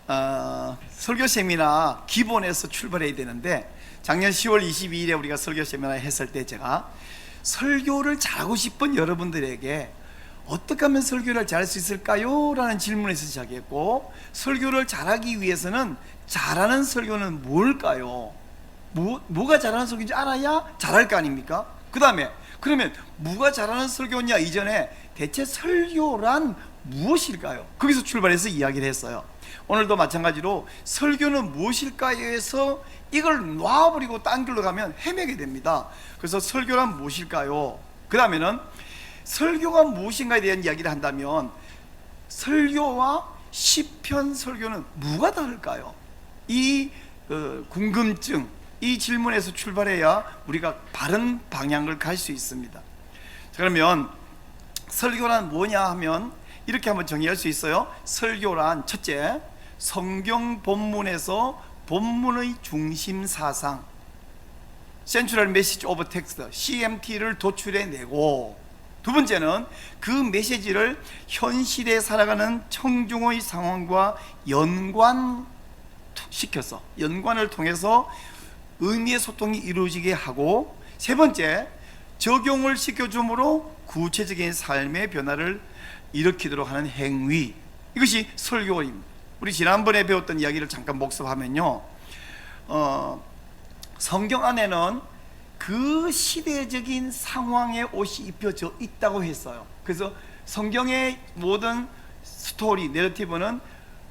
설교 세미나 기본에서 출발해야 되는데, 작년 10월 22일에 우리가 설교 세미나 했을 때 제가 설교를 잘하고 싶은 여러분들에게 어떻게 하면 설교를 잘할 수 있을까요? 라는 질문에서 시작했고, 설교를 잘하기 위해서는 잘하는 설교는 뭘까요? 뭐가 잘하는 설교인지 알아야 잘할 거 아닙니까? 그 다음에 그러면 뭐가 잘하는 설교냐 이전에 대체 설교란 무엇일까요? 거기서 출발해서 이야기를 했어요. 오늘도 마찬가지로 설교는 무엇일까요 해서 이걸 놔버리고 딴 길로 가면 헤매게 됩니다. 그래서 설교란 무엇일까요? 그 다음에는 설교가 무엇인가에 대한 이야기를 한다면 설교와 시편 설교는 뭐가 다를까요? 이 궁금증, 이 질문에서 출발해야 우리가 바른 방향을 갈 수 있습니다. 자, 그러면 설교란 뭐냐 하면 이렇게 한번 정의할 수 있어요. 설교란 첫째, 성경 본문에서 본문의 중심 사상, Central Message of Text, CMT를 도출해내고, 두 번째는 그 메시지를 현 시대에 살아가는 청중의 상황과 연관을 통해서 의미의 소통이 이루어지게 하고, 세 번째, 적용을 시켜줌으로 구체적인 삶의 변화를 일으키도록 하는 행위, 이것이 설교입니다. 우리 지난번에 배웠던 이야기를 잠깐 복습하면요, 성경 안에는 그 시대적인 상황의 옷이 입혀져 있다고 했어요. 그래서 성경의 모든 스토리, 내러티브는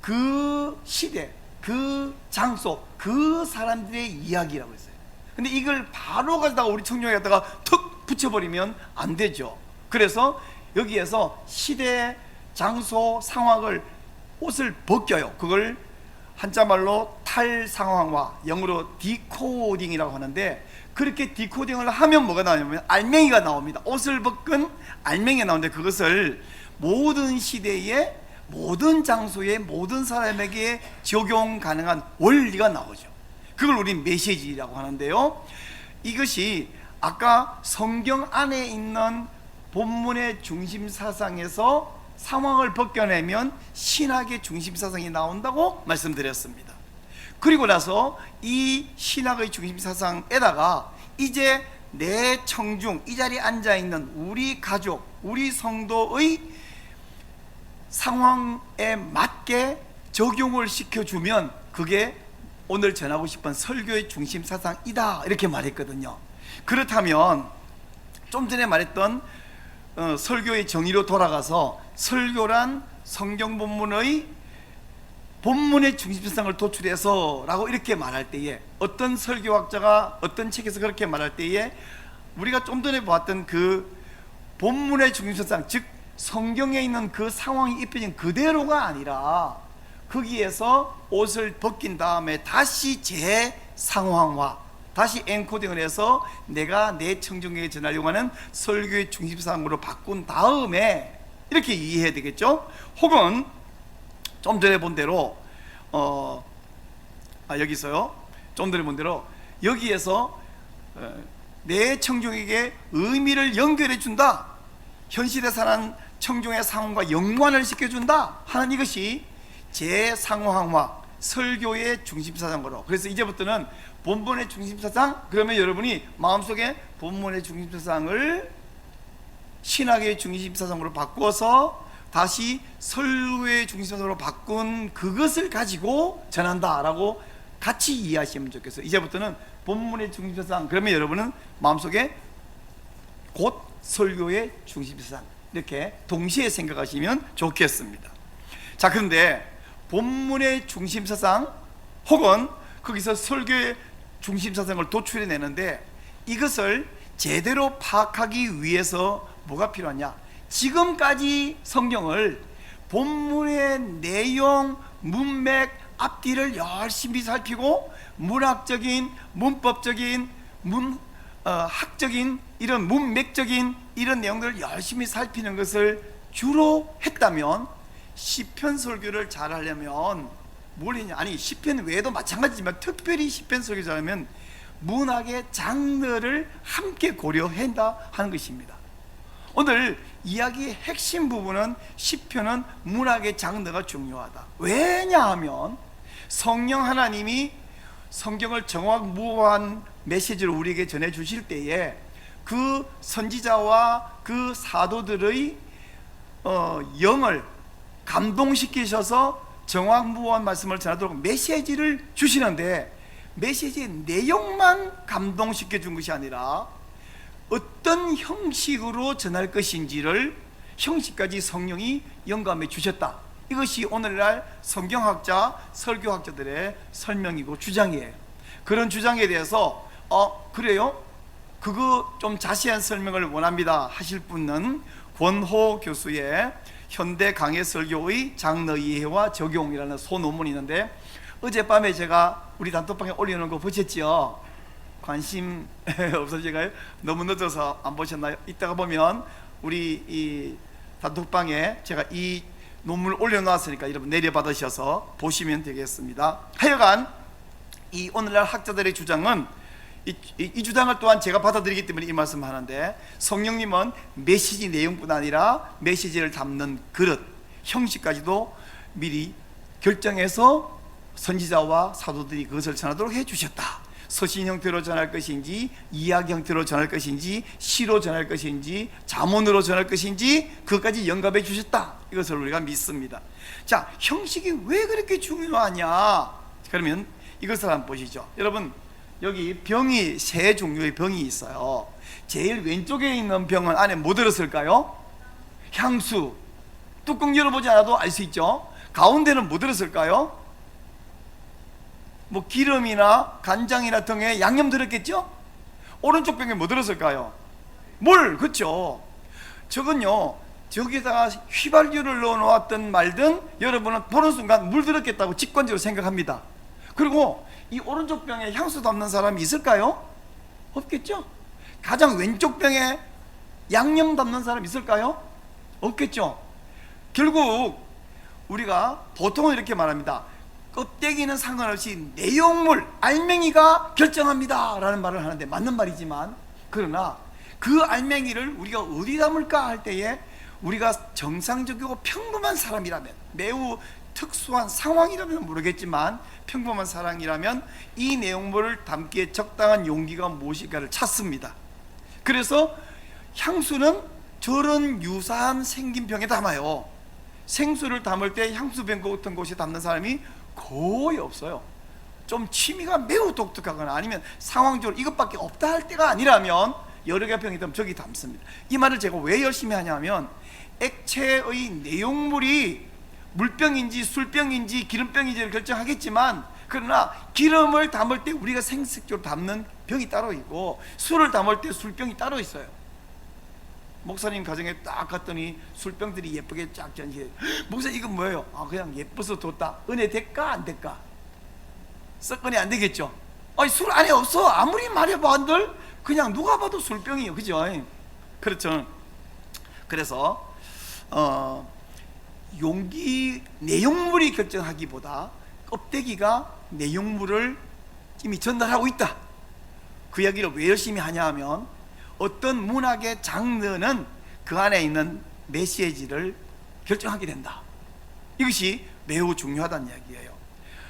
그 시대, 그 장소, 그 사람들의 이야기라고 했어요. 근데 이걸 바로 가져다가 우리 청중에 갖다가 툭 붙여버리면 안 되죠. 그래서 여기에서 시대, 장소, 상황을, 옷을 벗겨요. 그걸 한자말로 탈상황화, 영어로 디코딩이라고 하는데, 그렇게 디코딩을 하면 뭐가 나오냐면 알맹이가 나옵니다. 옷을 벗긴 알맹이가 나오는데, 그것을 모든 시대에, 모든 장소에, 모든 사람에게 적용 가능한 원리가 나오죠. 그걸 우리 메시지라고 하는데요, 이것이 아까 성경 안에 있는 본문의 중심 사상에서 상황을 벗겨내면 신학의 중심 사상이 나온다고 말씀드렸습니다. 그리고 나서 이 신학의 중심 사상에다가 이제 내 청중, 이 자리에 앉아있는 우리 가족, 우리 성도의 상황에 맞게 적용을 시켜주면 그게 오늘 전하고 싶은 설교의 중심 사상이다, 이렇게 말했거든요. 그렇다면 좀 전에 말했던 설교의 정의로 돌아가서 설교란 성경 본문의 중심사상을 도출해서 라고 이렇게 말할 때에, 어떤 설교학자가 어떤 책에서 그렇게 말할 때에 우리가 좀 전에 보았던 그 본문의 중심사상, 즉 성경에 있는 그 상황이 입혀진 그대로가 아니라 거기에서 옷을 벗긴 다음에 다시 재상황화, 다시 엔코딩을 해서 내가 내 청중에게 전하려고 하는 설교의 중심사항으로 바꾼 다음에 이렇게 이해해야 되겠죠? 혹은 좀 전에 본 대로 여기서요, 좀 전에 본 대로 여기에서 내 청중에게 의미를 연결해 준다, 현실에 사는 청중의 상황과 연관을 시켜준다 하는 이것이 재상황화, 설교의 중심사상으로. 그래서 이제부터는 본문의 중심사상, 그러면 여러분이 마음속에 본문의 중심사상을 신학의 중심사상으로 바꿔서 다시 설교의 중심사상으로 바꾼 그것을 가지고 전한다라고 같이 이해하시면 좋겠어요. 이제부터는 본문의 중심사상, 그러면 여러분은 마음속에 곧 설교의 중심사상, 이렇게 동시에 생각하시면 좋겠습니다. 자, 그런데 본문의 중심사상 혹은 거기서 설교의 중심사상을 도출해내는데, 이것을 제대로 파악하기 위해서 뭐가 필요하냐? 지금까지 성경을 본문의 내용, 문맥, 앞뒤를 열심히 살피고 문학적인, 문법적인, 학적인, 이런 문맥적인 이런 내용들을 열심히 살피는 것을 주로 했다면, 시편 설교를 잘 하려면 뭘 했냐? 아니, 시편 외에도 마찬가지지만 특별히 시편 설교 잘하면 문학의 장르를 함께 고려한다 하는 것입니다. 오늘 이야기의 핵심 부분은 시편은 문학의 장르가 중요하다. 왜냐하면 성령 하나님이 성경을 정확무한 메시지를 우리에게 전해주실 때에 그 선지자와 그 사도들의 영을 감동시키셔서 정확무한 말씀을 전하도록 메시지를 주시는데, 메시지의 내용만 감동시켜 준 것이 아니라 어떤 형식으로 전할 것인지를 형식까지 성령이 영감해 주셨다. 이것이 오늘날 성경학자, 설교학자들의 설명이고 주장이에요. 그런 주장에 대해서 그래요? 그거 좀 자세한 설명을 원합니다 하실 분은 권호 교수의 현대 강해 설교의 장르 이해와 적용이라는 소논문이 있는데, 어젯밤에 제가 우리 단톡방에 올려놓은 거 보셨죠? 관심 없으신가요? 너무 늦어서 안 보셨나요? 이따가 보면 우리 이 단톡방에 제가 이 논문을 올려놨으니까 여러분 내려받으셔서 보시면 되겠습니다. 하여간 이 오늘날 학자들의 주장은 이 주장을 또한 제가 받아들이기 때문에 이 말씀을 하는데, 성령님은 메시지 내용뿐 아니라 메시지를 담는 그릇, 형식까지도 미리 결정해서 선지자와 사도들이 그것을 전하도록 해주셨다. 서신 형태로 전할 것인지, 이야기 형태로 전할 것인지, 시로 전할 것인지, 자문으로 전할 것인지 그것까지 영감해 주셨다. 이것을 우리가 믿습니다. 자, 형식이 왜 그렇게 중요하냐? 그러면 이것을 한번 보시죠. 여러분, 여기 병이 세 종류의 병이 있어요. 제일 왼쪽에 있는 병은 안에 뭐 들었을까요? 향수. 뚜껑 열어보지 않아도 알 수 있죠. 가운데는 뭐 들었을까요? 뭐 기름이나 간장이나 등에 양념 들었겠죠? 오른쪽 병에 뭐 들었을까요? 물. 그렇죠. 저건요, 저기다가 휘발유를 넣어 놓았든 말든 여러분은 보는 순간 물 들었겠다고 직관적으로 생각합니다. 그리고 이 오른쪽 병에 향수 담는 사람이 있을까요? 없겠죠. 가장 왼쪽 병에 양념 담는 사람이 있을까요? 없겠죠. 결국 우리가 보통은 이렇게 말합니다. 껍데기는 상관없이 내용물, 알맹이가 결정합니다 라는 말을 하는데 맞는 말이지만, 그러나 그 알맹이를 우리가 어디 담을까 할 때에 우리가 정상적이고 평범한 사람이라면, 매우 특수한 상황이라면 모르겠지만 평범한 사람이라면 이 내용물을 담기에 적당한 용기가 무엇일까를 찾습니다. 그래서 향수는 저런 유사한 생긴 병에 담아요. 생수를 담을 때 향수병 같은 곳에 담는 사람이 거의 없어요. 좀 취미가 매우 독특하거나 아니면 상황적으로 이것밖에 없다 할 때가 아니라면 여러 개 병이 있다면 저기 담습니다. 이 말을 제가 왜 열심히 하냐면, 액체의 내용물이 물병인지 술병인지 기름병인지를 결정하겠지만, 그러나 기름을 담을 때 우리가 생식적으로 담는 병이 따로 있고, 술을 담을 때 술병이 따로 있어요. 목사님 가정에 딱 갔더니 술병들이 예쁘게 쫙 전시해. 목사님 이건 뭐예요? 그냥 예뻐서 뒀다. 은혜 될까 안 될까? 썩은이 안 되겠죠. 술 안에 없어. 아무리 말해봐 한들 그냥 누가 봐도 술병이에요. 그죠? 그렇죠. 그래서 용기, 내용물이 결정하기보다 껍데기가 내용물을 이미 전달하고 있다. 그 이야기를 왜 열심히 하냐 하면, 어떤 문학의 장르는 그 안에 있는 메시지를 결정하게 된다. 이것이 매우 중요하다는 이야기예요.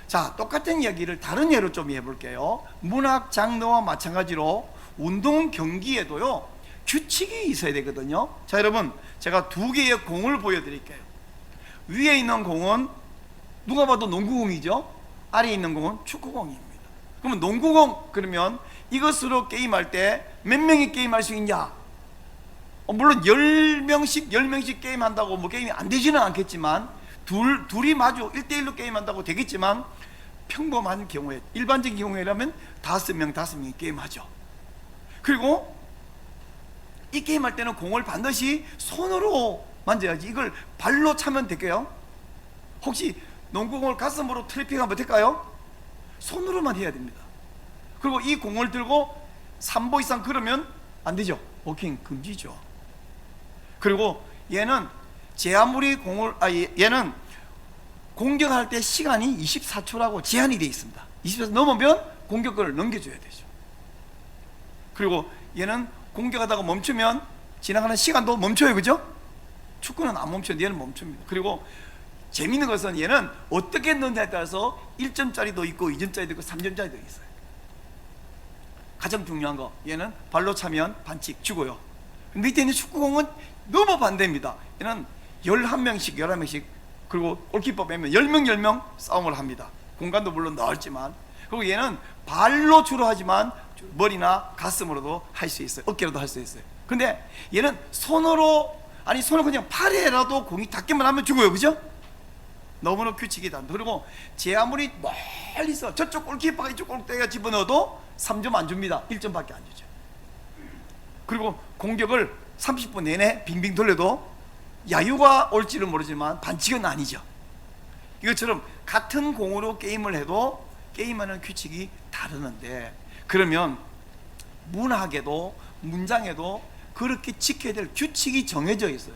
자, 똑같은 이야기를 다른 예로 좀 해볼게요. 문학 장르와 마찬가지로 운동 경기에도요 규칙이 있어야 되거든요. 자, 여러분, 제가 두 개의 공을 보여드릴게요. 위에 있는 공은 누가 봐도 농구공이죠. 아래에 있는 공은 축구공입니다. 그러면 농구공, 그러면 이것으로 게임할 때 몇 명이 게임할 수 있냐? 물론 10명씩 게임한다고 뭐 게임이 안 되지는 않겠지만, 둘이 마주 1대1로 게임한다고 되겠지만, 평범한 경우에, 일반적인 경우에라면 5명이 게임하죠. 그리고 이 게임할 때는 공을 반드시 손으로 만져야지, 이걸 발로 차면 될까요? 혹시 농구공을 가슴으로 트래핑하면 될까요? 손으로만 해야 됩니다. 그리고 이 공을 들고 3보 이상 걸으면 안 되죠. 워킹 금지죠. 그리고 얘는 얘는 공격할 때 시간이 24초라고 제한이 되어 있습니다. 24초 넘으면 공격을 넘겨줘야 되죠. 그리고 얘는 공격하다가 멈추면 지나가는 시간도 멈춰요, 그죠? 축구는 안 멈춰요. 얘는 멈춥니다. 그리고 재밌는 것은 얘는 어떻게 넣느냐에 따라서 1점짜리도 있고 2점짜리도 있고 3점짜리도 있어요. 가장 중요한 거, 얘는 발로 차면 반칙 주고요. 밑에 있는 축구공은 너무 반대입니다. 얘는 11명씩 11명씩, 그리고 골키퍼 빼면 10명 10명 싸움을 합니다. 공간도 물론 넓지만. 그리고 얘는 발로 주로 하지만 머리나 가슴으로도 할 수 있어요. 어깨로도 할 수 있어요. 근데 얘는 손으로, 아니 손을 그냥 팔에라도 공이 닿기만 하면 죽어요, 그죠? 너무나 규칙이다. 그리고 제 아무리 멀리서 저쪽 골키퍼가 이쪽 골대가 집어넣어도 3점 안 줍니다. 1점밖에 안 주죠. 그리고 공격을 30분 내내 빙빙 돌려도 야유가 올지는 모르지만 반칙은 아니죠. 이것처럼 같은 공으로 게임을 해도 게임하는 규칙이 다르는데, 그러면 문학에도 문장에도 그렇게 지켜야 될 규칙이 정해져 있어요.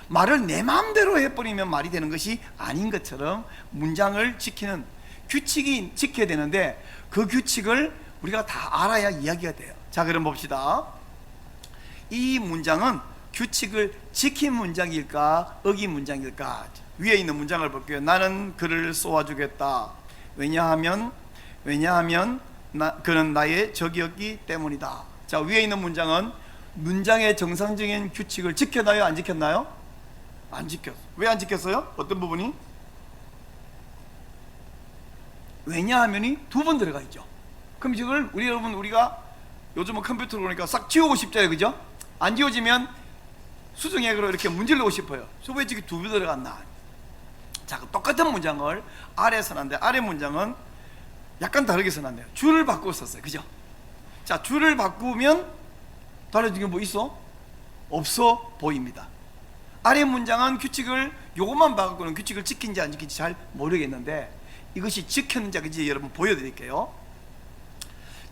말을 내 마음대로 해버리면 말이 되는 것이 아닌 것처럼 문장을 지키는 규칙이 지켜야 되는데, 그 규칙을 우리가 다 알아야 이야기가 돼요. 자, 그럼 봅시다. 이 문장은 규칙을 지킨 문장일까 어긴 문장일까? 위에 있는 문장을 볼게요. 나는 그를 쏘아주겠다. 왜냐하면 그는 나의 적이었기 때문이다. 자, 위에 있는 문장은 문장의 정상적인 규칙을 지켰나요, 안 지켰나요? 안 지켰어요. 왜 안 지켰어요? 어떤 부분이? 왜냐하면이 두 번 들어가 있죠. 그럼 이걸 우리가 요즘은 컴퓨터로 보니까 싹 지우고 싶잖아요, 그죠? 안 지워지면 수정액으로 이렇게 문질러고 고 싶어요. 왜 저기 두 번 들어갔나? 자, 똑같은 문장을 아래 써놨는데, 아래 문장은 약간 다르게 써놨네요. 줄을 바꾸고 썼어요, 그죠? 자, 줄을 바꾸면 달라진 게 뭐 있어? 없어 보입니다. 아래 문장은 규칙을 요것만 봐갖고는 규칙을 지킨지 안 지킨지 잘 모르겠는데, 이것이 지켰는지 안 지켰는지 여러분 보여드릴게요.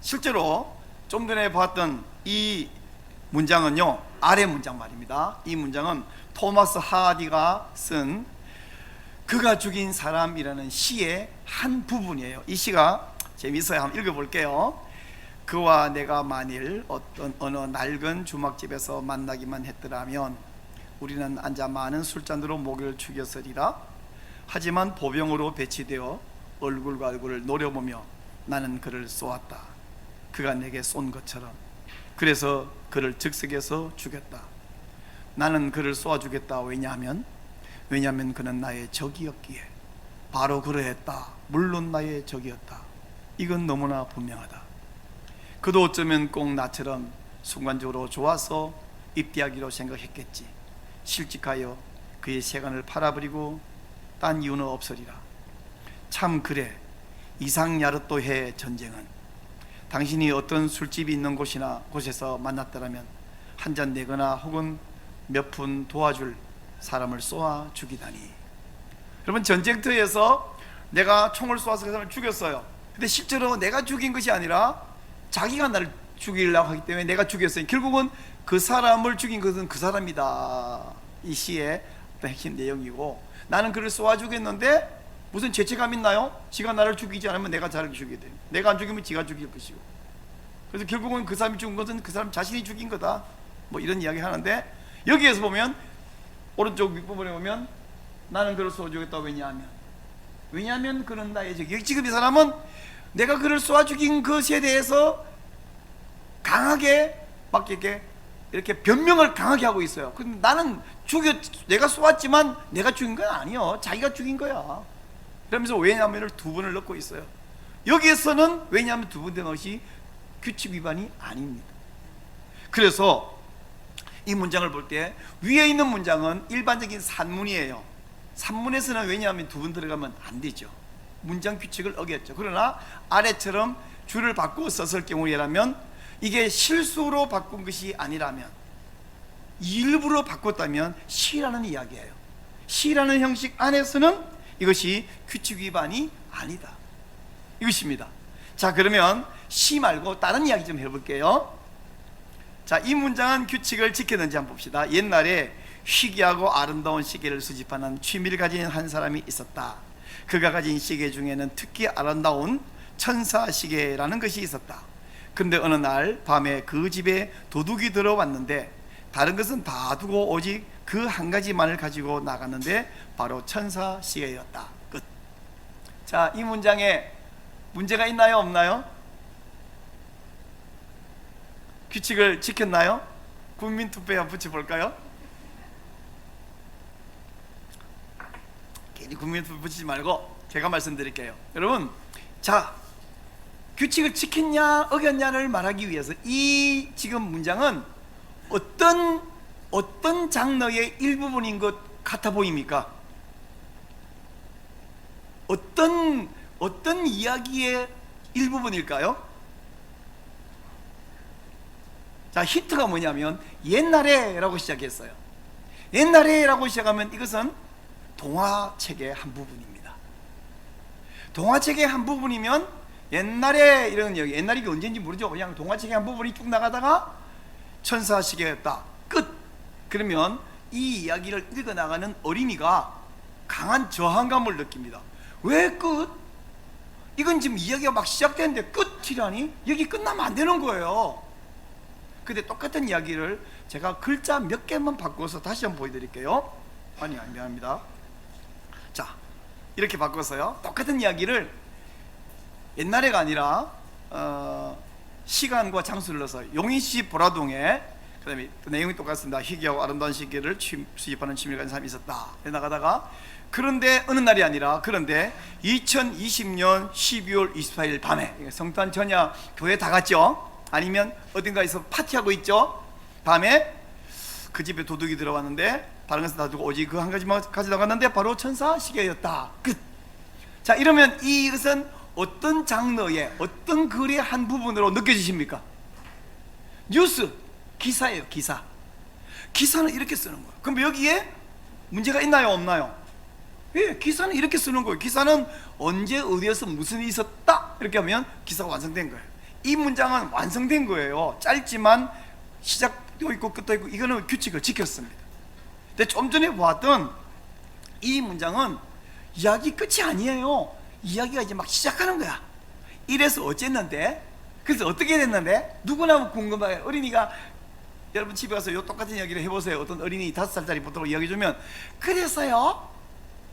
실제로 좀 전에 봤던 이 문장은요, 아래 문장 말입니다. 이 문장은 토마스 하디가 쓴 그가 죽인 사람이라는 시의 한 부분이에요. 이 시가 재미있어요. 한번 읽어볼게요. 그와 내가 만일 어느 낡은 주막집에서 만나기만 했더라면 우리는 앉아 많은 술잔으로 목을 축였으리라. 하지만 보병으로 배치되어 얼굴과 얼굴을 노려보며 나는 그를 쏘았다. 그가 내게 쏜 것처럼. 그래서 그를 즉석에서 죽였다. 나는 그를 쏘아주겠다. 왜냐하면 그는 나의 적이었기에. 바로 그러했다. 물론 나의 적이었다. 이건 너무나 분명하다. 그도 어쩌면 꼭 나처럼 순간적으로 좋아서 입대하기로 생각했겠지. 실직하여 그의 세간을 팔아버리고 딴 이유는 없으리라. 참 그래, 이상야르토해 전쟁은 당신이 어떤 술집이 있는 곳에서 만났더라면 한 잔 내거나 혹은 몇 푼 도와줄 사람을 쏘아 죽이다니. 여러분, 전쟁터에서 내가 총을 쏘아서 그 사람을 죽였어요. 근데 실제로 내가 죽인 것이 아니라 자기가 나를 죽이려고 하기 때문에 내가 죽였어요. 결국은 그 사람을 죽인 것은 그 사람이다. 이 시의 핵심 내용이고, 나는 그를 쏘아 죽였는데 무슨 죄책감 있나요? 지가 나를 죽이지 않으면 내가 자를 죽이게 돼요. 내가 안 죽이면 지가 죽일 것이고. 그래서 결국은 그 사람이 죽은 것은 그 사람 자신이 죽인 거다. 뭐 이런 이야기 하는데, 여기에서 보면 오른쪽 윗부분에 보면 나는 그를 쏘아 죽였다. 왜냐하면 그는 나의 적이. 지금 이 사람은 내가 그를 쏘아 죽인 것에 대해서 강하게 막 이렇게 변명을 강하게 하고 있어요. 근데 나는 내가 쏘았지만 내가 죽인 건 아니요, 자기가 죽인 거야. 그러면서 왜냐하면을 두 번을 넣고 있어요. 여기에서는 왜냐하면 두 번 된 것이 규칙 위반이 아닙니다. 그래서 이 문장을 볼 때 위에 있는 문장은 일반적인 산문이에요. 산문에서는 왜냐하면 두 번 들어가면 안 되죠. 문장 규칙을 어겼죠. 그러나 아래처럼 줄을 바꾸어 썼을 경우에라면, 이게 실수로 바꾼 것이 아니라면, 일부러 바꿨다면 시라는 이야기예요. 시라는 형식 안에서는 이것이 규칙 위반이 아니다, 이것입니다. 자, 그러면 시 말고 다른 이야기 좀 해볼게요. 자, 이 문장은 규칙을 지켰는지 한번 봅시다. 옛날에 희귀하고 아름다운 시계를 수집하는 취미를 가진 한 사람이 있었다. 그가 가진 시계 중에는 특히 아름다운 천사 시계라는 것이 있었다. 근데 어느 날 밤에 그 집에 도둑이 들어왔는데 다른 것은 다 두고 오직 그 한 가지만을 가지고 나갔는데 바로 천사 시계였다. 끝. 자, 이 문장에 문제가 있나요, 없나요? 규칙을 지켰나요? 국민투표에 한번 붙여볼까요? 괜히 국민투표 붙이지 말고 제가 말씀드릴게요. 여러분, 자, 규칙을 지켰냐 어겼냐를 말하기 위해서 이 지금 문장은 어떤 장르의 일부분인 것 같아 보입니까? 어떤 이야기의 일부분일까요? 자, 힌트가 뭐냐면 옛날에 라고 시작했어요. 옛날에 라고 시작하면 이것은 동화책의 한 부분입니다. 동화책의 한 부분이면 옛날에 이런 얘기, 옛날이 언제인지 모르죠. 그냥 동화책의 한 부분이 쭉 나가다가 천사 시계였다. 끝. 그러면 이 이야기를 읽어나가는 어린이가 강한 저항감을 느낍니다. 왜 끝? 이건 지금 이야기가 막 시작되는데 끝이라니? 여기 끝나면 안 되는 거예요. 근데 똑같은 이야기를 제가 글자 몇 개만 바꿔서 다시 한번 보여드릴게요. 아니, 미안합니다. 자, 이렇게 바꿔서요. 똑같은 이야기를 옛날에가 아니라 시간과 장소를 넣어서 용인시 보라동에, 그 다음에 내용이 똑같습니다. 희귀하고 아름다운 시계를 수집하는 취미를 가진 사람이 있었다. 나가다가 그런데 어느 날이 아니라 그런데 2020년 12월 24일 밤에 성탄 전야 교회 다 갔죠? 아니면 어딘가에서 파티하고 있죠? 밤에 그 집에 도둑이 들어왔는데 다른 것은 다 두고 오직 그 한 가지만 가져나갔는데 바로 천사 시계였다. 끝. 자, 이러면 이것은 어떤 장르의 어떤 글의 한 부분으로 느껴지십니까? 뉴스, 기사예요. 기사. 기사는 이렇게 쓰는 거예요. 그럼 여기에 문제가 있나요, 없나요? 예, 기사는 이렇게 쓰는 거예요. 기사는 언제 어디에서 무슨 일이 있었다 이렇게 하면 기사가 완성된 거예요. 이 문장은 완성된 거예요. 짧지만 시작도 있고 끝도 있고, 이거는 규칙을 지켰습니다. 근데 좀 전에 보았던 이 문장은 이야기 끝이 아니에요. 이야기가 이제 막 시작하는 거야. 이래서 어쨌는데, 그래서 어떻게 됐는데, 누구나 궁금해요. 어린이가 여러분 집에 가서 요 똑같은 이야기를 해보세요. 어떤 어린이 5살짜리 보도록 이야기 주면 그래서요?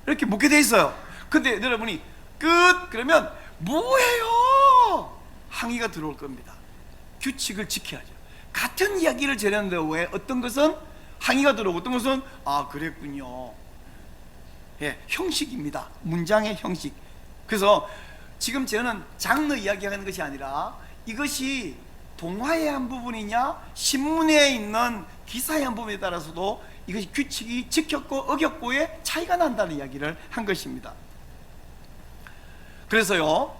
이렇게 묻게 돼 있어요. 근데 여러분이 끝! 그러면 뭐예요? 항의가 들어올 겁니다. 규칙을 지켜야죠. 같은 이야기를 전했는데 왜 어떤 것은 항의가 들어오고 어떤 것은 아, 그랬군요. 예, 형식입니다. 문장의 형식. 그래서 지금 저는 장르 이야기하는 것이 아니라 이것이 동화의 한 부분이냐 신문에 있는 기사의 한 부분에 따라서도 이것이 규칙이 지켰고 어겼고의 차이가 난다는 이야기를 한 것입니다. 그래서요,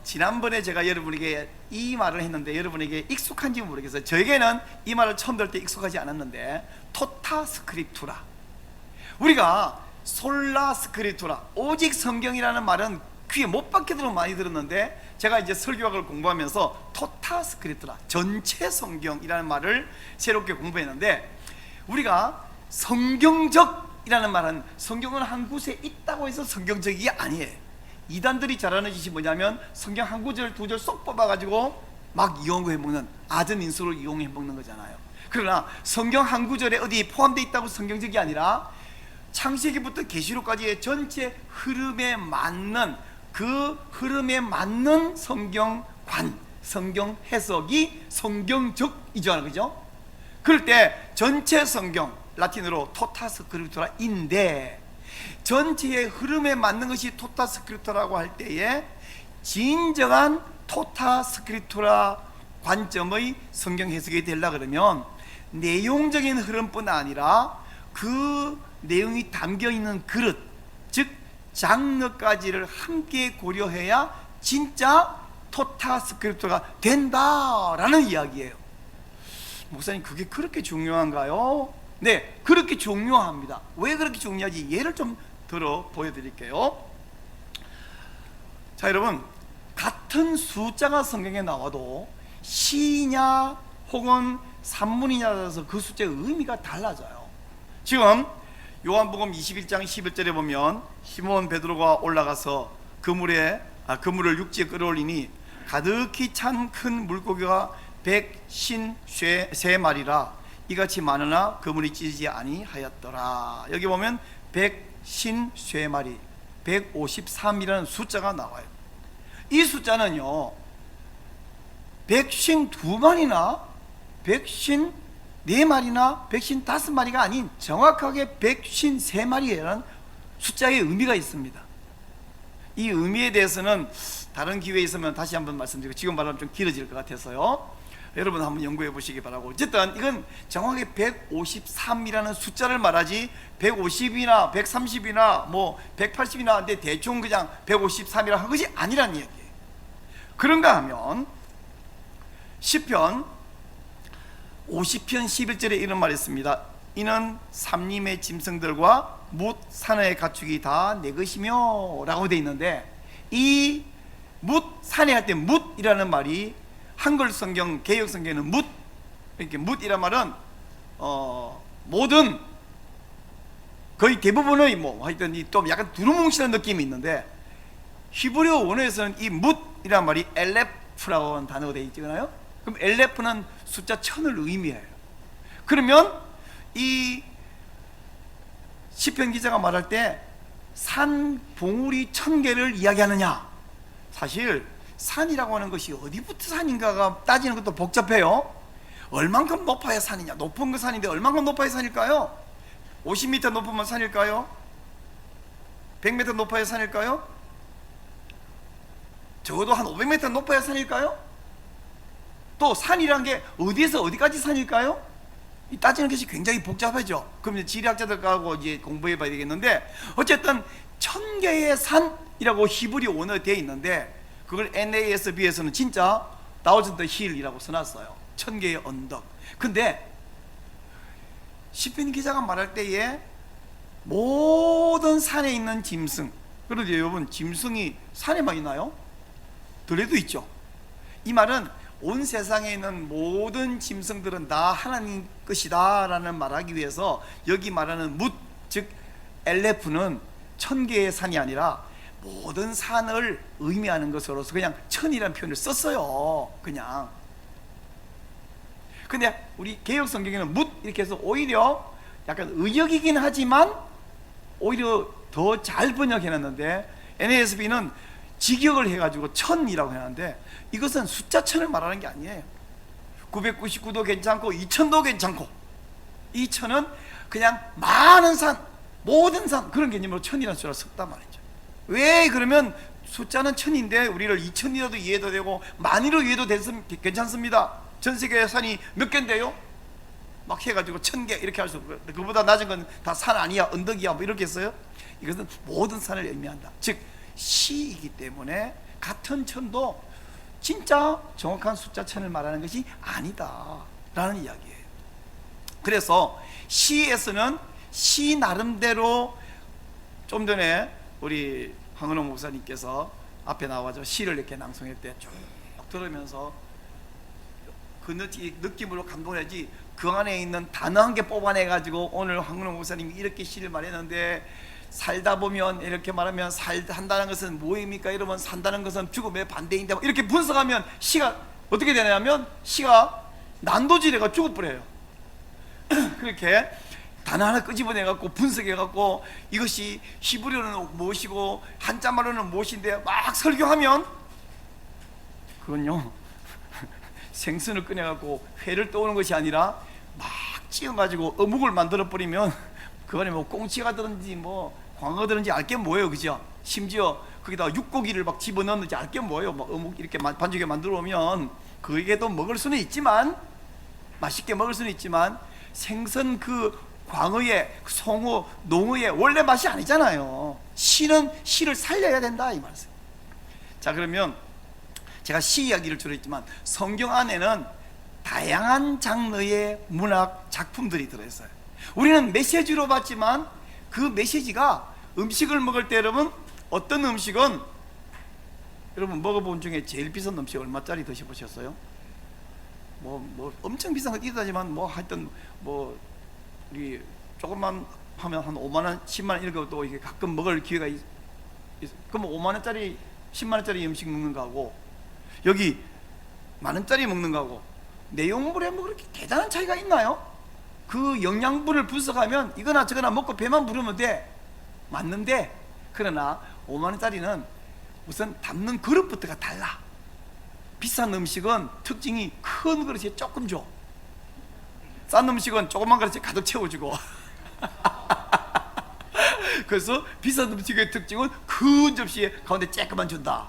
지난번에 제가 여러분에게 이 말을 했는데 여러분에게 익숙한지 모르겠어요. 저에게는 이 말을 처음 들을 때 익숙하지 않았는데, 토타 스크립투라, 우리가 솔라 스크립투라, 오직 성경이라는 말은 귀에 못 박히도록 많이 들었는데, 제가 이제 설교학을 공부하면서 토타 스크립투라, 전체 성경이라는 말을 새롭게 공부했는데, 우리가 성경적이라는 말은 성경은 한 곳에 있다고 해서 성경적이 아니에요. 이단들이 잘하는 짓이 뭐냐면 성경 한 구절 두 절 쏙 뽑아가지고 막 이용해 먹는, 아전 인수로 이용해 먹는 거잖아요. 그러나 성경 한 구절에 어디 포함되어 있다고 성경적이 아니라 창세기부터 계시록까지의 전체 흐름에 맞는, 그 흐름에 맞는 성경관, 성경 해석이 성경적이죠, 그죠? 그럴 때 전체 성경, 라틴어로 토타 스크립투라인데, 전체의 흐름에 맞는 것이 토타 스크립투라고 할 때에 진정한 토타 스크립투라 관점의 성경 해석이 되려고 그러면 내용적인 흐름뿐 아니라 그 내용이 담겨있는 그릇, 즉 장르까지를 함께 고려해야 진짜 토타 스크립투가 된다라는 이야기예요. 목사님, 그게 그렇게 중요한가요? 네, 그렇게 중요합니다. 왜 그렇게 중요하지? 예를 좀 들어 보여드릴게요. 자, 여러분, 같은 숫자가 성경에 나와도 시냐 혹은 산문이냐에 따라서 그 숫자의 의미가 달라져요. 지금 요한복음 21장 11절에 보면 시몬 베드로가 올라가서 그물을 육지에 끌어올리니 가득히 찬 큰 물고기가 153마리라 이같이 많으나 그물이 찢어지지 아니하였더라. 여기 보면 153마리 153이라는 숫자가 나와요. 이 숫자는요 152마리나 154마리나 155마리가 아닌 정확하게 153마리라는 숫자의 의미가 있습니다. 이 의미에 대해서는 다른 기회에 있으면 다시 한번 말씀드리고, 지금 말하면 좀 길어질 것 같아서요 여러분 한번 연구해 보시기 바라고. 어쨌든 이건 정확하게 153이라는 숫자를 말하지 150이나 130이나 뭐 180이나 하는데 대충 그냥 153이라 한 것이 아니라는 얘기예요. 그런가 하면 시편 50편 11절에 이런 말이 있습니다. 이는 삼림의 짐승들과 뭇 산의 가축이 다 내 것이며 라고 되어 있는데, 이 뭇 산에 할 때 뭇이라는 말이 한글 성경 개역 성경에는 뭇, 이렇게 뭇이란 말은 모든 거의 대부분의 뭐 하여튼 좀 약간 두루뭉실한 느낌이 있는데, 히브리어 원어에서는 이 뭇이란 말이 엘레프라고 하는 단어가 되어 있잖아요. 그럼 엘레프는 숫자 1000을 의미해요. 그러면 이 시편 기자가 말할 때 산 봉우리 1000개를 이야기하느냐, 사실 산이라고 하는 것이 어디부터 산인가가 따지는 것도 복잡해요. 얼만큼 높아야 산이냐, 높은 거 산인데 얼만큼 높아야 산일까요? 50m 높으면 산일까요? 100m 높아야 산일까요? 적어도 한 500m 높아야 산일까요? 또 산이란 게 어디에서 어디까지 산일까요? 이 따지는 것이 굉장히 복잡하죠. 그럼 이제 지리학자들하고 이제 공부해 봐야 되겠는데, 어쨌든 1000개의 산이라고 히브리 원어에 되어 있는데, 그걸 NASB에서는 진짜 thousand hill이라고 써놨어요. 1000개의 언덕. 근데 시편 기자가 말할 때에 모든 산에 있는 짐승, 그런데 여러분 짐승이 산에만 있나요? 들에도 있죠. 이 말은 온 세상에 있는 모든 짐승들은 다 하나님 것이다 라는 말하기 위해서 여기 말하는 뭇, 즉 엘레프는 1000개의 산이 아니라 모든 산을 의미하는 것으로서 그냥 1000이라는 표현을 썼어요. 그냥. 근데 우리 개역 성경에는 뭇 이렇게 해서 오히려 약간 의역이긴 하지만 오히려 더 잘 번역해놨는데, NASB는 직역을 해가지고 1000이라고 해놨는데, 이것은 숫자 1000을 말하는 게 아니에요. 999도 괜찮고 2000도 괜찮고, 2000은 그냥 많은 산, 모든 산, 그런 개념으로 1000이라는 숫자를 썼단 말이죠. 왜 그러면 숫자는 1000인데 우리를 2000이라도 이해도 되고 만이로 이해도 괜찮습니다. 전 세계의 산이 몇 개인데요? 막 해가지고 1000개 이렇게 할 수 없고, 그보다 낮은 건 다 산 아니야, 언덕이야, 뭐 이렇게 했어요. 이것은 모든 산을 의미한다. 즉 시이기 때문에 같은 천도 진짜 정확한 숫자 1000을 말하는 것이 아니다 라는 이야기예요. 그래서 시에서는 시 나름대로, 좀 전에 우리 황은호 목사님께서 앞에 나와서 시를 이렇게 낭송할 때 쭉 들으면서 그 느낌으로 감동하지, 그 안에 있는 단어 한 개 뽑아내가지고 오늘 황은호 목사님이 이렇게 시를 말했는데, 살다 보면 이렇게 말하면 산다는 것은 뭐입니까? 이러면 산다는 것은 죽음의 반대인데, 이렇게 분석하면 시가 어떻게 되냐면 시가 난도질해가 죽어버려요. 그렇게 단어 하나 끄집어내갖고 분석해갖고 이것이 히브리어는 무엇이고 한자말로는 무엇인데 막 설교하면, 그건요 생선을 꺼내갖고 회를 떠오는 것이 아니라 막 찌어가지고 어묵을 만들어버리면 그 안에 뭐 꽁치가 들은지 뭐 광어가 들은지 알게 뭐예요, 그죠? 심지어 거기다가 육고기를 막 집어넣는지 알게 뭐예요. 막 어묵 이렇게 반죽에 만들어 오면 그게도 먹을 수는 있지만, 맛있게 먹을 수는 있지만, 생선 그 광어의, 송어, 농어의 원래 맛이 아니잖아요. 시는 시를 살려야 된다 이 말씀. 자, 그러면 제가 시 이야기를 주로 했지만 성경 안에는 다양한 장르의 문학 작품들이 들어있어요. 우리는 메시지로 봤지만 그 메시지가 음식을 먹을 때, 여러분 어떤 음식은 여러분 먹어본 중에 제일 비싼 음식 얼마짜리 드셔보셨어요? 뭐 엄청 비싼 거 있다지만 뭐 하여튼 뭐 우리 조금만 하면 한 5만원, 10만원 이런 것도 이게 가끔 먹을 기회가 그러면 5만원짜리, 10만원짜리 음식 먹는 거하고 여기 만원짜리 먹는 거하고 내용물에 뭐 그렇게 대단한 차이가 있나요? 그 영양분을 분석하면 이거나 저거나 먹고 배만 부르면 돼. 맞는데, 그러나 5만 원짜리는 우선 담는 그릇부터가 달라. 비싼 음식은 특징이 큰 그릇에 조금 줘. 싼 음식은 조그만 그릇에 가득 채워주고 그래서 비싼 음식의 특징은 큰 접시에 가운데 쬐끄만 준다.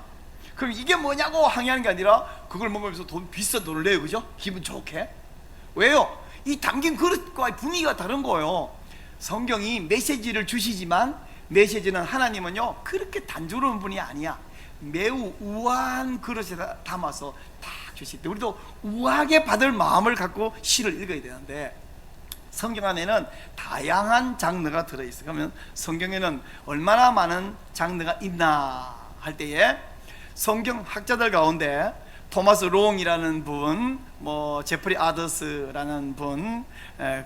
그럼 이게 뭐냐고 항의하는 게 아니라 그걸 먹으면서 비싼 돈을 내요. 그죠? 기분 좋게. 왜요? 이 담긴 그릇과 분위기가 다른 거예요. 성경이 메시지를 주시지만 메시지는 하나님은요 그렇게 단조로운 분이 아니야. 매우 우아한 그릇에 담아서 딱 주실 때 우리도 우아하게 받을 마음을 갖고 시를 읽어야 되는데, 성경 안에는 다양한 장르가 들어있어요. 그러면 성경에는 얼마나 많은 장르가 있나 할 때에 성경 학자들 가운데 토마스 롱이라는 분, 뭐 제프리 아더스라는 분,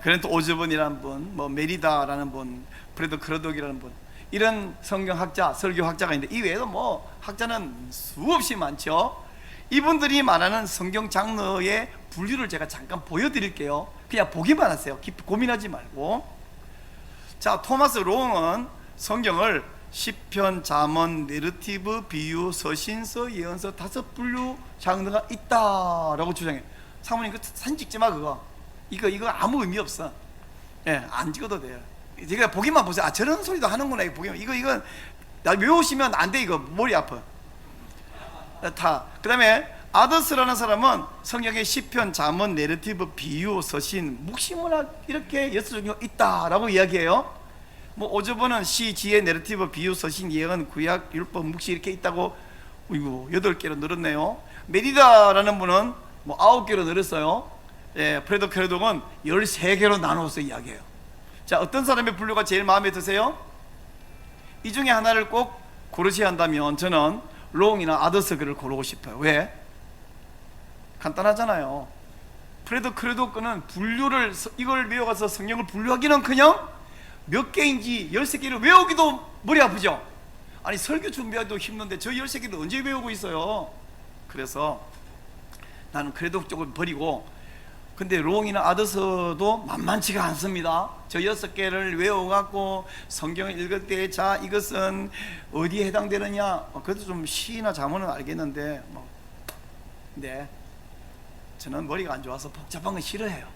그랜트 오즈본이라는 분, 뭐 메리다라는 분, 프레드 크러독이라는 분, 이런 성경학자, 설교학자가 있는데 이 외에도 뭐 학자는 수없이 많죠. 이분들이 말하는 성경 장르의 분류를 제가 잠깐 보여드릴게요. 그냥 보기만 하세요. 깊이 고민하지 말고. 자, 토마스 롱은 성경을 시편, 잠언, 내러티브, 비유, 서신서, 예언서 5분류 장르가 있다라고 주장해요. 사모님 그 사진 찍지 마. 이거 아무 의미 없어. 예, 안 찍어도 돼요. 제가 보기만 보세요. 아, 저런 소리도 하는구나. 보기만. 이건 나 외우시면 안 돼. 이거 머리 아파. 그 다음에 아더스라는 사람은 성경의 시편, 잠언, 내러티브, 비유, 서신, 묵시문학 이렇게 6종류가 있다라고 이야기해요. 뭐 오즈본은 시, 지혜, 내러티브, 비유, 서신, 예언, 구약, 율법, 묵시 이렇게 있다고 8개로 늘었네요. 메리다라는 분은 뭐 9개로 늘었어요. 예, 프레드 크러독은 13개로 나누어서 이야기해요. 자, 어떤 사람의 분류가 제일 마음에 드세요? 이 중에 하나를 꼭 고르셔야 한다면 저는 롱이나 아더스 글을 고르고 싶어요. 왜? 간단하잖아요. 프레드 크러독 거는 분류를, 이걸 외워가서 성경을 분류하기는커녕 몇 개인지 13개를 외우기도 머리 아프죠? 아니 설교 준비하기도 힘든데 저 13개를 언제 외우고 있어요? 그래서 나는 크러독 쪽을 버리고, 근데 롱이나 아더스도 만만치가 않습니다. 저 6개를 외워갖고 성경을 읽을 때 자 이것은 어디에 해당되느냐, 그래도 좀 시나 잠언은 알겠는데 네, 저는 머리가 안 좋아서 복잡한 거 싫어해요.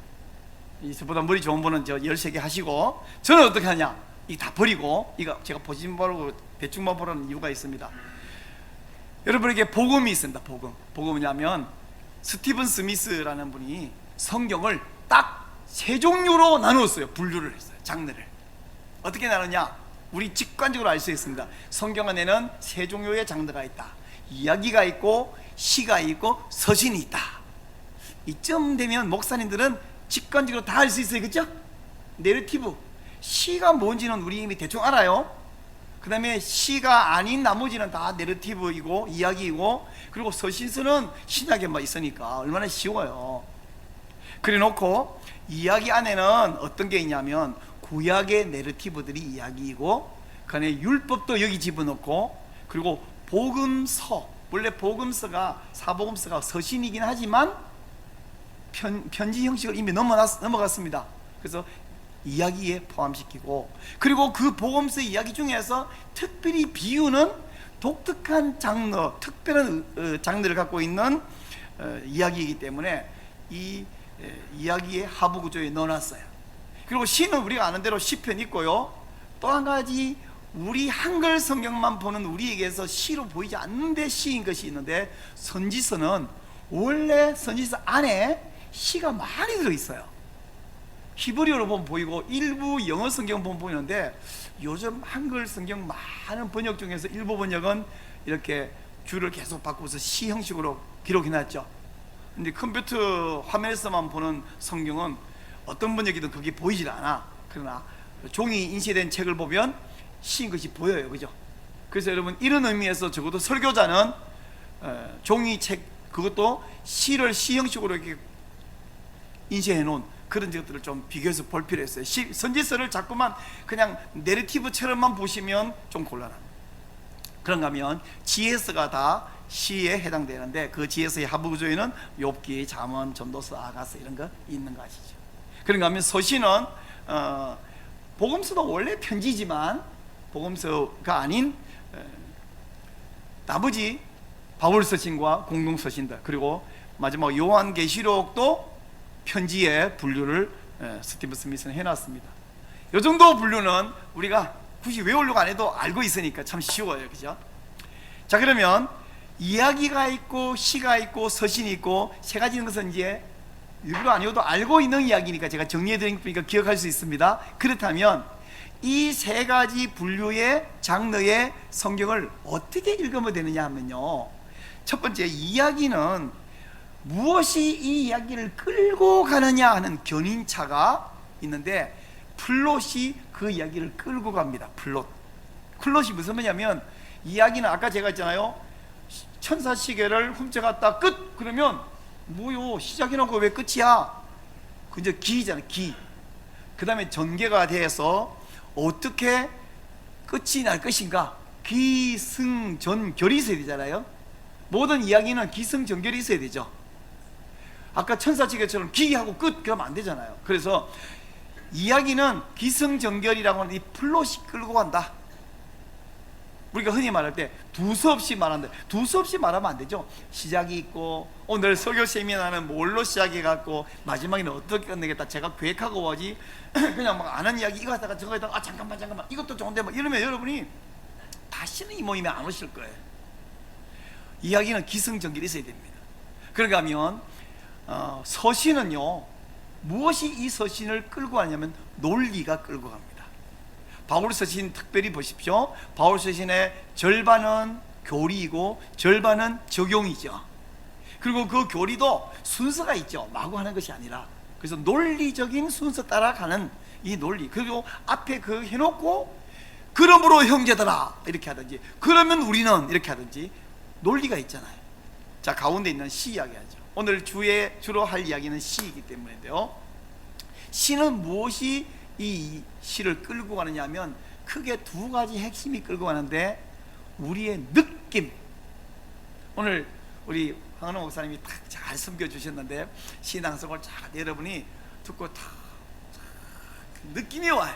저보다 머리 좋은 분은 저 13개 하시고, 저는 어떻게 하냐, 이 다 버리고, 이거 제가 보지만 보라고 대충만 보라는 이유가 있습니다. 여러분에게 복음이 있습니다. 복음이냐면 스티븐 스미스라는 분이 성경을 딱 3종류로 나누었어요. 분류를 했어요. 장르를 어떻게 나누냐, 우리 직관적으로 알 수 있습니다. 성경 안에는 3종류의 장르가 있다. 이야기가 있고 시가 있고 서신이 있다. 이쯤 되면 목사님들은 직관적으로 다 알 수 있어요. 그렇죠? 내러티브, 시가 뭔지는 우리 이미 대충 알아요. 그 다음에 시가 아닌 나머지는 다 내러티브이고 이야기이고, 그리고 서신서는 신약에만 있으니까 얼마나 쉬워요. 그래 놓고 이야기 안에는 어떤 게 있냐면 구약의 내러티브들이 이야기이고, 그 안에 율법도 여기 집어넣고, 그리고 복음서, 원래 복음서가 사복음서가 서신이긴 하지만 편지 형식을 이미 넘어갔습니다. 그래서 이야기에 포함시키고, 그리고 그 복음서 이야기 중에서 특별히 비유는 독특한 장르, 특별한 장르를 갖고 있는 이야기이기 때문에 이 이야기의 하부 구조에 넣어놨어요. 그리고 시는 우리가 아는 대로 시편 있고요. 또 한 가지, 우리 한글 성경만 보는 우리에게서 시로 보이지 않는데 시인 것이 있는데, 선지서는 원래 선지서 안에 시가 많이 들어있어요. 히브리어로 보면 보이고 일부 영어 성경 보면 보이는데, 요즘 한글 성경 많은 번역 중에서 일부 번역은 이렇게 줄을 계속 바꾸어서 시 형식으로 기록해놨죠. 근데 컴퓨터 화면에서만 보는 성경은 어떤 번역이든 그게 보이질 않아. 그러나 종이 인쇄된 책을 보면 시인 것이 보여요. 그죠? 그래서 여러분, 이런 의미에서 적어도 설교자는 종이책, 그것도 시를 시 형식으로 이렇게 인쇄해 놓은 그런 것들을 좀 비교해서 볼 필요가 있어요. 선지서를 자꾸만 그냥 내러티브처럼만 보시면 좀 곤란합니다. 그런가 하면 지혜서가 다 시에 해당되는데, 그 지혜서의 하부 구조에는 욥기, 잠언, 전도서, 아가서 이런 거 있는 거 아시죠? 그런가 하면 서신은 복음서도 원래 편지지만 복음서가 아닌 나머지 바울 서신과 공동 서신들, 그리고 마지막 요한계시록도 편지의 분류를 스티븐 스미스는 해놨습니다. 이 정도 분류는 우리가 굳이 외우려고 안 해도 알고 있으니까 참 쉬워요, 그죠? 자, 그러면 이야기가 있고 시가 있고 서신이 있고 세 가지는 것은 이제 일부러 아니어도 알고 있는 이야기니까 제가 정리해드린 거니까 기억할 수 있습니다. 그렇다면 이 세 가지 분류의 장르의 성경을 어떻게 읽으면 되느냐 하면요, 첫 번째, 이야기는 무엇이 이 이야기를 끌고 가느냐 하는 견인차가 있는데, 플롯이 그 이야기를 끌고 갑니다. 플롯이 무슨 말이냐면, 이야기는 아까 제가 했잖아요, 천사 시계를 훔쳐갔다 끝! 그러면 뭐요, 시작해놓고 왜 끝이야? 그저 기잖아, 기. 그 다음에 전개가 돼서 어떻게 끝이 날 것인가, 기승전결이 있어야 되잖아요. 모든 이야기는 기승전결이 있어야 되죠. 아까 천사시계처럼 기하고 끝 그러면 안 되잖아요. 그래서 이야기는 기승전결이라고 하는 이 플롯이 끌고 간다. 우리가 흔히 말할 때 두서없이 말한다. 두서없이 말하면 안 되죠. 시작이 있고, 오늘 설교 세미나는 뭘로 시작해갖고 마지막에는 어떻게 끝내겠다 제가 계획하고 오지 그냥 막 아는 이야기 이거 하다가 저거 하다가 잠깐만 이것도 좋은데 막 이러면 여러분이 다시는 이 모임에 안 오실 거예요. 이야기는 기승전결이 있어야 됩니다. 그런가 하면 서신은요, 무엇이 이 서신을 끌고 가냐면 논리가 끌고 갑니다. 바울 서신 특별히 보십시오. 바울 서신의 절반은 교리이고 절반은 적용이죠. 그리고 그 교리도 순서가 있죠. 마구 하는 것이 아니라. 그래서 논리적인 순서 따라가는 이 논리, 그리고 앞에 그 해놓고 그러므로 형제들아 이렇게 하든지, 그러면 우리는 이렇게 하든지 논리가 있잖아요. 자, 가운데 있는 시 이야기하죠. 오늘 주로 할 이야기는 시이기 때문인데요, 시는 무엇이 이 시를 끌고 가느냐 하면 크게 두 가지 핵심이 끌고 가는데, 우리의 느낌. 오늘 우리 황은호 목사님이 딱 잘 섬겨주셨는데, 신앙성을 잘 여러분이 듣고 다 느낌이 와요.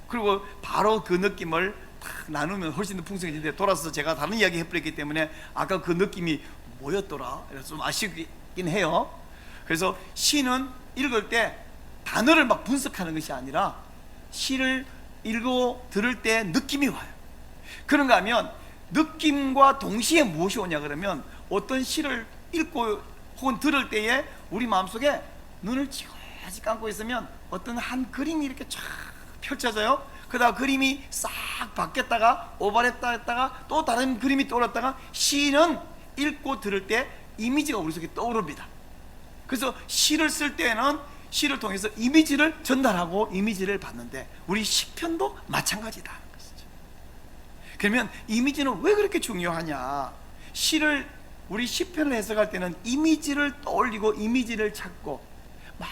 그리고 바로 그 느낌을 딱 나누면 훨씬 더 풍성해지는데, 돌아서 제가 다른 이야기 해버렸기 때문에 아까 그 느낌이 뭐였더라? 그래서 좀 아쉽긴 해요. 그래서 시는 읽을 때 단어를 막 분석하는 것이 아니라 시를 읽고 들을 때 느낌이 와요. 그런가 하면 느낌과 동시에 무엇이 오냐 그러면, 어떤 시를 읽고 혹은 들을 때에 우리 마음속에 눈을 지그시 감고 있으면 어떤 한 그림이 이렇게 쫙 펼쳐져요. 그러다가 그림이 싹 바뀌었다가 오버랩다 했다가 또 다른 그림이 떠올랐다가, 시는 읽고 들을 때 이미지가 우리 속에 떠오릅니다. 그래서 시를 쓸 때는 시를 통해서 이미지를 전달하고 이미지를 받는데, 우리 시편도 마찬가지다. 그러면 이미지는 왜 그렇게 중요하냐? 시를, 우리 시편을 해석할 때는 이미지를 떠올리고 이미지를 찾고 막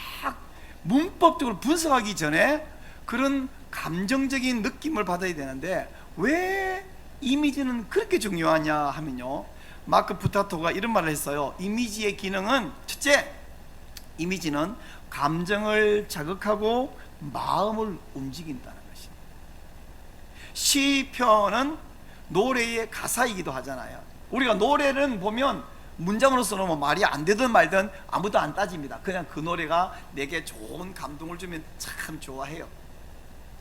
문법적으로 분석하기 전에 그런 감정적인 느낌을 받아야 되는데, 왜 이미지는 그렇게 중요하냐 하면요, 마크 부타토가 이런 말을 했어요. 이미지의 기능은, 첫째, 이미지는 감정을 자극하고 마음을 움직인다는 것입니다. 시편은 노래의 가사이기도 하잖아요. 우리가 노래는 보면 문장으로서는 뭐 말이 안 되든 말든 아무도 안 따집니다. 그냥 그 노래가 내게 좋은 감동을 주면 참 좋아해요.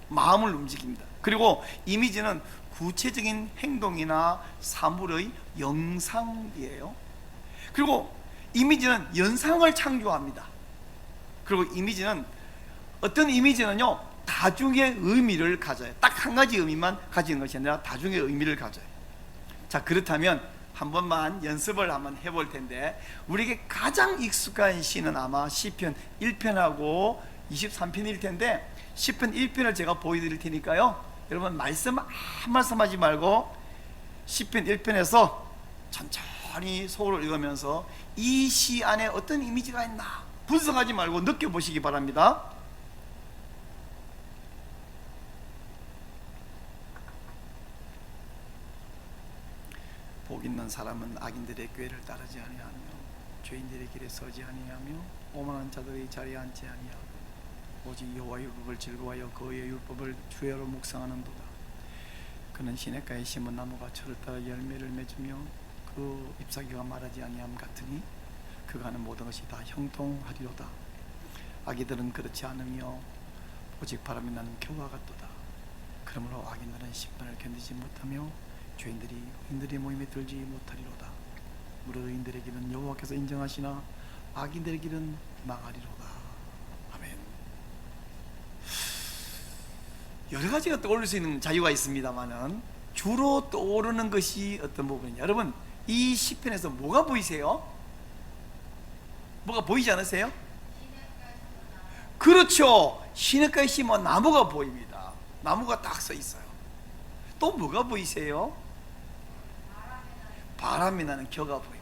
마음을 움직입니다. 그리고 이미지는 구체적인 행동이나 사물의 영상이에요. 그리고 이미지는 연상을 창조합니다. 그리고 이미지는, 어떤 이미지는요 다중의 의미를 가져요. 딱 한 가지 의미만 가지는 것이 아니라 다중의 의미를 가져요. 자, 그렇다면 한 번만 연습을 한번 해볼 텐데, 우리에게 가장 익숙한 시는 아마 시편 1편하고 23편일 텐데, 시편 1편을 제가 보여드릴 테니까요, 여러분 말씀 한 말씀 하지 말고 시편 1편에서 천천히 속으로 읽으면서 이 시 안에 어떤 이미지가 있나 분석하지 말고 느껴보시기 바랍니다. 복 있는 사람은 악인들의 꾀를 따르지 아니하며 죄인들의 길에 서지 아니하며 오만한 자들의 자리에 앉지 아니하고 오직 여호와의 율법을 즐거워하여 그의 율법을 주야로 묵상하는도다. 그는 시냇가에 심은 나무가 철을 따라 열매를 맺으며 그 잎사귀가 마르지 아니함 같으니 그가 하는 모든 것이 다 형통하리로다. 악인들은 그렇지 않으며 오직 바람이 나는 겨와 같도다. 그러므로 악인들은 심판을 견디지 못하며 죄인들이 의인들의 모임에 들지 못하리로다. 무릇 의인들의 길은 여호와께서 인정하시나 악인들의 길은 망하리로다. 아멘. 여러 가지가 떠오를 수 있는 자유가 있습니다만은 주로 떠오르는 것이 어떤 부분이냐, 여러분 이 시편에서 뭐가 보이세요? 뭐가 보이지 않으세요? 그렇죠. 시냇가에 심은 나무가 보입니다. 나무가 딱 서 있어요. 또 뭐가 보이세요? 바람이 나는 겨가 보입니다.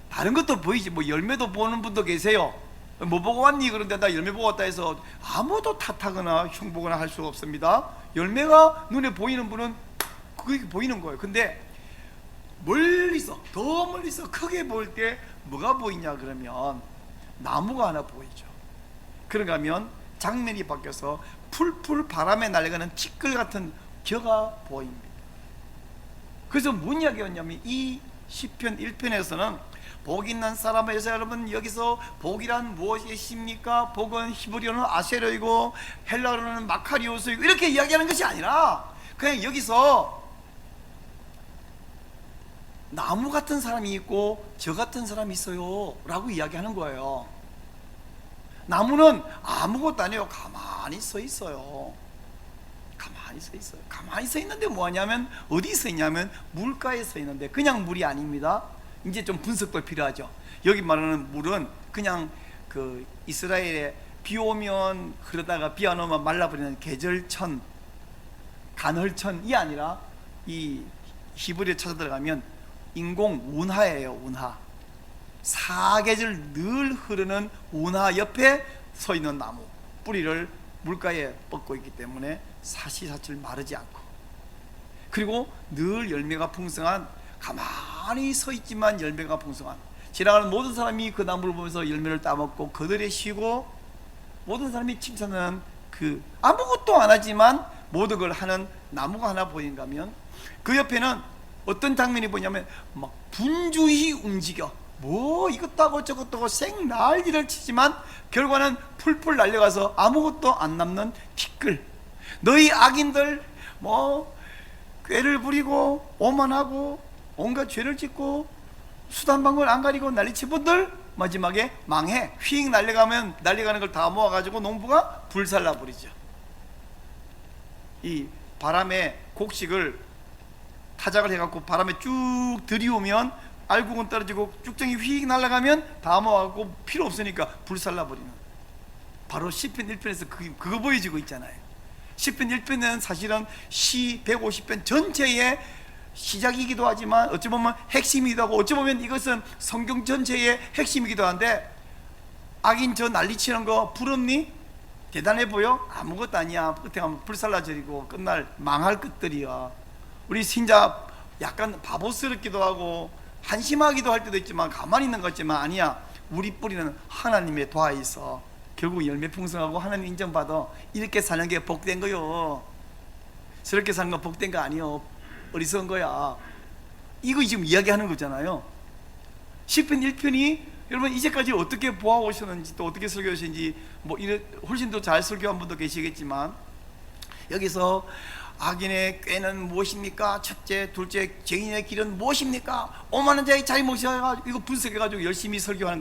다른 것도 보이지, 뭐 열매도 보는 분도 계세요. 뭐 보고 왔니? 그런데 나 열매 보고 왔다 해서 아무도 탓하거나 흉보거나 할 수가 없습니다. 열매가 눈에 보이는 분은 그게 보이는 거예요. 근데 멀리서, 더 멀리서 크게 보일 때 뭐가 보이냐 그러면 나무가 하나 보이죠. 그런가 하면 장면이 바뀌어서 풀풀 바람에 날아가는 티끌 같은 겨가 보입니다. 그래서 뭔 이야기였냐면 이 시편 1편에서는 복 있는 사람에서, 여러분 여기서 복이란 무엇이십니까? 복은 히브리어는 아세르이고 헬라어로는 마카리오스이고 이렇게 이야기하는 것이 아니라 그냥 여기서 나무 같은 사람이 있고 저 같은 사람이 있어요 라고 이야기하는 거예요. 나무는 아무것도 아니에요. 가만히 서 있어요. 가만히 서 있어요. 가만히 서 있는데 뭐 하냐면, 어디 서 있냐면 물가에 서 있는데 그냥 물이 아닙니다. 이제 좀 분석도 필요하죠. 여기 말하는 물은 그냥 그 이스라엘에 비 오면 그러다가 비 안 오면 말라버리는 계절천, 간헐천이 아니라 이 히브리어 찾아 들어가면 인공 운하예요. 운하. 사계절 늘 흐르는 운하 옆에 서 있는 나무, 뿌리를 물가에 뻗고 있기 때문에 사시사철 마르지 않고, 그리고 늘 열매가 풍성한, 가만히 서 있지만 열매가 풍성한, 지나가는 모든 사람이 그 나무를 보면서 열매를 따먹고 그들에 쉬고, 모든 사람이 칭찬하는 그 아무것도 안 하지만 모든 걸 하는 나무가 하나 보인가 하면, 그 옆에는 어떤 장면이 보냐면 막 분주히 움직여, 뭐 이것도 하고 저것도 하고 생 난리를 치지만 결과는 풀풀 날려가서 아무것도 안 남는 티끌. 너희 악인들 뭐 꾀를 부리고 오만하고 온갖 죄를 짓고 수단방을 안 가리고 난리친 분들 마지막에 망해. 휙 날려가면 날려가는 걸 다 모아가지고 농부가 불살라 버리죠. 이 바람에 곡식을 타작을 해갖고 바람에 쭉 들이오면 알곡은 떨어지고 쭉정이 휙 날아가면 다 모아갖고 필요 없으니까 불살라 버리는, 바로 시편 1편에서 그거 보여지고 있잖아요. 시편 1편은 사실은 시 150편 전체의 시작이기도 하지만 어찌 보면 핵심이기도 하고, 어찌 보면 이것은 성경 전체의 핵심이기도 한데, 악인 저 난리치는 거 부럽니? 대단해 보여? 아무것도 아니야. 끝에 가면 불살라져리고 끝날 망할 것들이야. 우리 신자 약간 바보스럽기도 하고 한심하기도 할 때도 있지만 가만히 있는 것 같지만 아니야. 우리 뿌리는 하나님의 도하에 있어. 결국 열매 풍성하고 하나님 인정받아. 이렇게 사는 게 복된 거요. 저렇게 사는 건 복된 거 아니요. 어리석은 거야. 이거 지금 이야기하는 거잖아요. 시편 1편이 여러분 이제까지 어떻게 보아오셨는지, 또 어떻게 설교하셨는지, 뭐 훨씬 더 잘 설교한 분도 계시겠지만, 여기서 악인의 꾀는 무엇입니까? 첫째, 둘째, 죄인의 길은 무엇입니까? 오만한 자의 잘못이어가지고 이거 분석해가지고 열심히 설교하는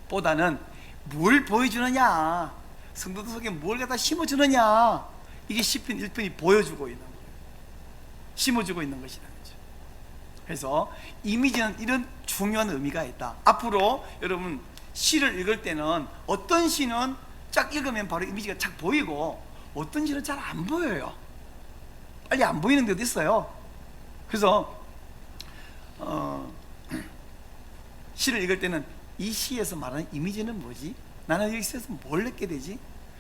것보다는 뭘 보여주느냐, 성도들 속에 뭘 갖다 심어주느냐, 이게 시편 1편이 보여주고 있는 거예요. 심어주고 있는 것이라는 거죠. 그래서 이미지는 이런 중요한 의미가 있다. 앞으로 여러분 시를 읽을 때는 어떤 시는 쫙 읽으면 바로 이미지가 착 보이고, 어떤 시는 잘 안 보여요. 빨리 안 보이는 데도 있어요. 그래서 시를 읽을 때는 이 시에서 말하는 이미지는 뭐지? 나는 여기서 뭘 느끼게 되지?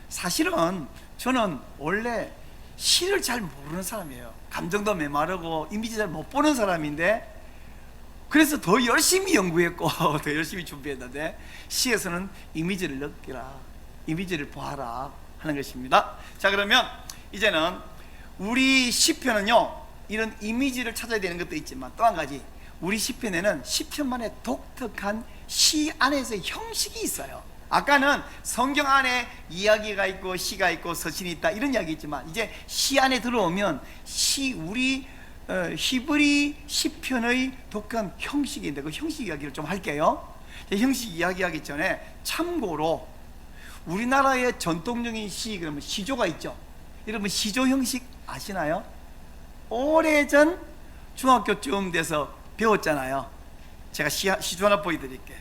사실은 저는 원래 시를 잘 모르는 사람이에요. 감정도 메마르고 이미지 잘 못 보는 사람인데, 그래서 더 열심히 연구했고 더 열심히 준비했는데, 시에서는 이미지를 느끼라, 이미지를 보아라, 하는 것입니다. 자, 그러면 이제는 우리 시편은요, 이런 이미지를 찾아야 되는 것도 있지만 또 한 가지, 우리 시편에는 시편만의 독특한 시 안에서의 형식이 있어요. 아까는 성경 안에 이야기가 있고 시가 있고 서신이 있다 이런 이야기 있지만, 이제 시 안에 들어오면 우리 히브리 시편의 독특한 형식이 있는데 그 형식 이야기를 좀 할게요. 형식 이야기하기 전에 참고로 우리나라의 전통적인 시, 그러면 시조가 있죠. 여러분 시조 형식 아시나요? 오래전 중학교쯤 돼서 배웠잖아요. 제가 시조 하나 보여드릴게.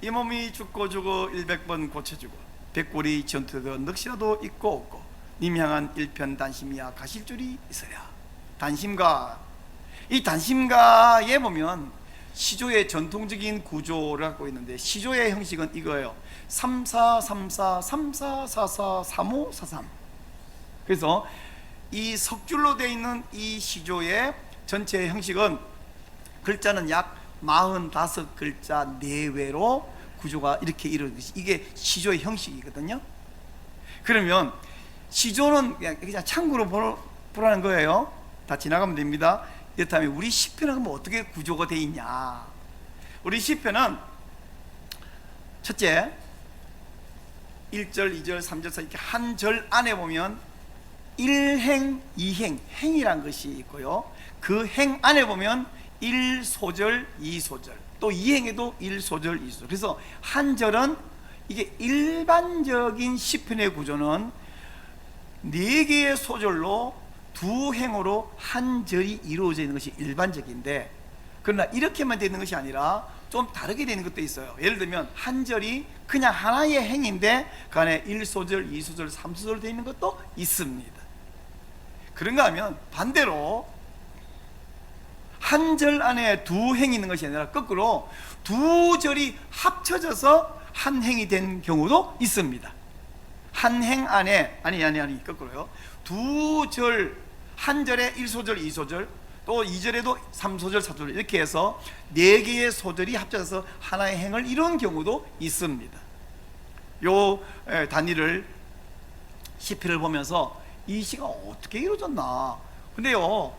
이 몸이 죽고 죽어 100번 고쳐주고 백골이 전투되어 넋이라도 있고 없고 님 향한 일편 단심이야 가실 줄이 있으랴. 단심가, 이 단심가에 보면 시조의 전통적인 구조를 갖고 있는데, 시조의 형식은 이거예요. 3434 3444 3543. 그래서 이 석줄로 되어 있는 이 시조의 전체 형식은 글자는 약 45글자 내외로 구조가 이렇게 이루어진 것이, 이게 시조의 형식이거든요. 그러면 시조는 그냥 참고로 보라는 거예요. 다 지나가면 됩니다. 그렇다면 우리 시편은 뭐 어떻게 구조가 되어 있냐? 우리 시편은 첫째 1절, 2절, 3절 사이 이렇게 한 절 안에 보면 1행, 2행, 행이란 것이 있고요. 그 행 안에 보면 1소절, 2소절, 또 2행에도 1소절, 2소절. 그래서 한 절은, 이게 일반적인 시편의 구조는 4개의 소절로 2행으로 한 절이 이루어져 있는 것이 일반적인데, 그러나 이렇게만 되는 것이 아니라 좀 다르게 되는 것도 있어요. 예를 들면 한 절이 그냥 하나의 행인데 그 안에 1소절, 2소절, 3소절 되어 있는 것도 있습니다. 그런가 하면 반대로 한 절 안에 2행이 있는 것이 아니라 거꾸로 2절이 합쳐져서 한 행이 된 경우도 있습니다. 한 행 안에 아니 거꾸로요. 2절, 한 절에 1소절, 2소절, 또 2절에도 3소절, 4소절 이렇게 해서 4개의 소절이 합쳐져서 하나의 행을 이룬 경우도 있습니다. 요 단위를 시편을 보면서 이 시가 어떻게 이루어졌나. 근데요,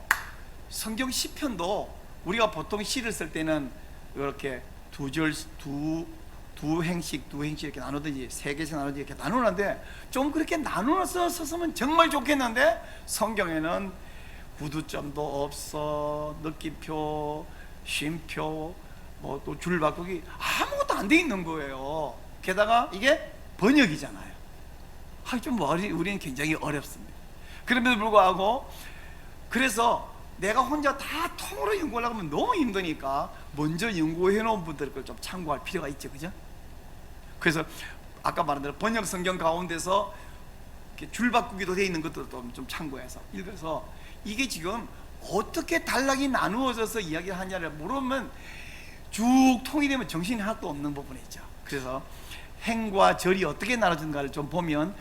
성경 시편도 우리가 보통 시를 쓸 때는 이렇게 두 행씩 이렇게 나누든지 3개씩 나누든지 이렇게 나누는데, 좀 그렇게 나누어서 썼으면 정말 좋겠는데 성경에는 구두점도 없어, 느낌표, 쉼표, 뭐 또 줄바꾸기 아무것도 안 돼 있는 거예요. 게다가 이게 번역이잖아요. 좀 우리는 굉장히 어렵습니다. 그럼에도 불구하고, 그래서 내가 혼자 다 통으로 연구하려고 하면 너무 힘드니까 먼저 연구해 놓은 분들 걸 좀 참고할 필요가 있죠, 그죠? 그래서 아까 말한 대로 번역 성경 가운데서 줄바꾸기도 되어 있는 것들도 좀 참고해서 읽어서, 이게 지금 어떻게 단락이 나누어져서 이야기를 하냐를 모르면 쭉 통일되면 정신이 하나도 없는 부분이 있죠. 그래서 행과 절이 어떻게 나눠진가를 좀 보면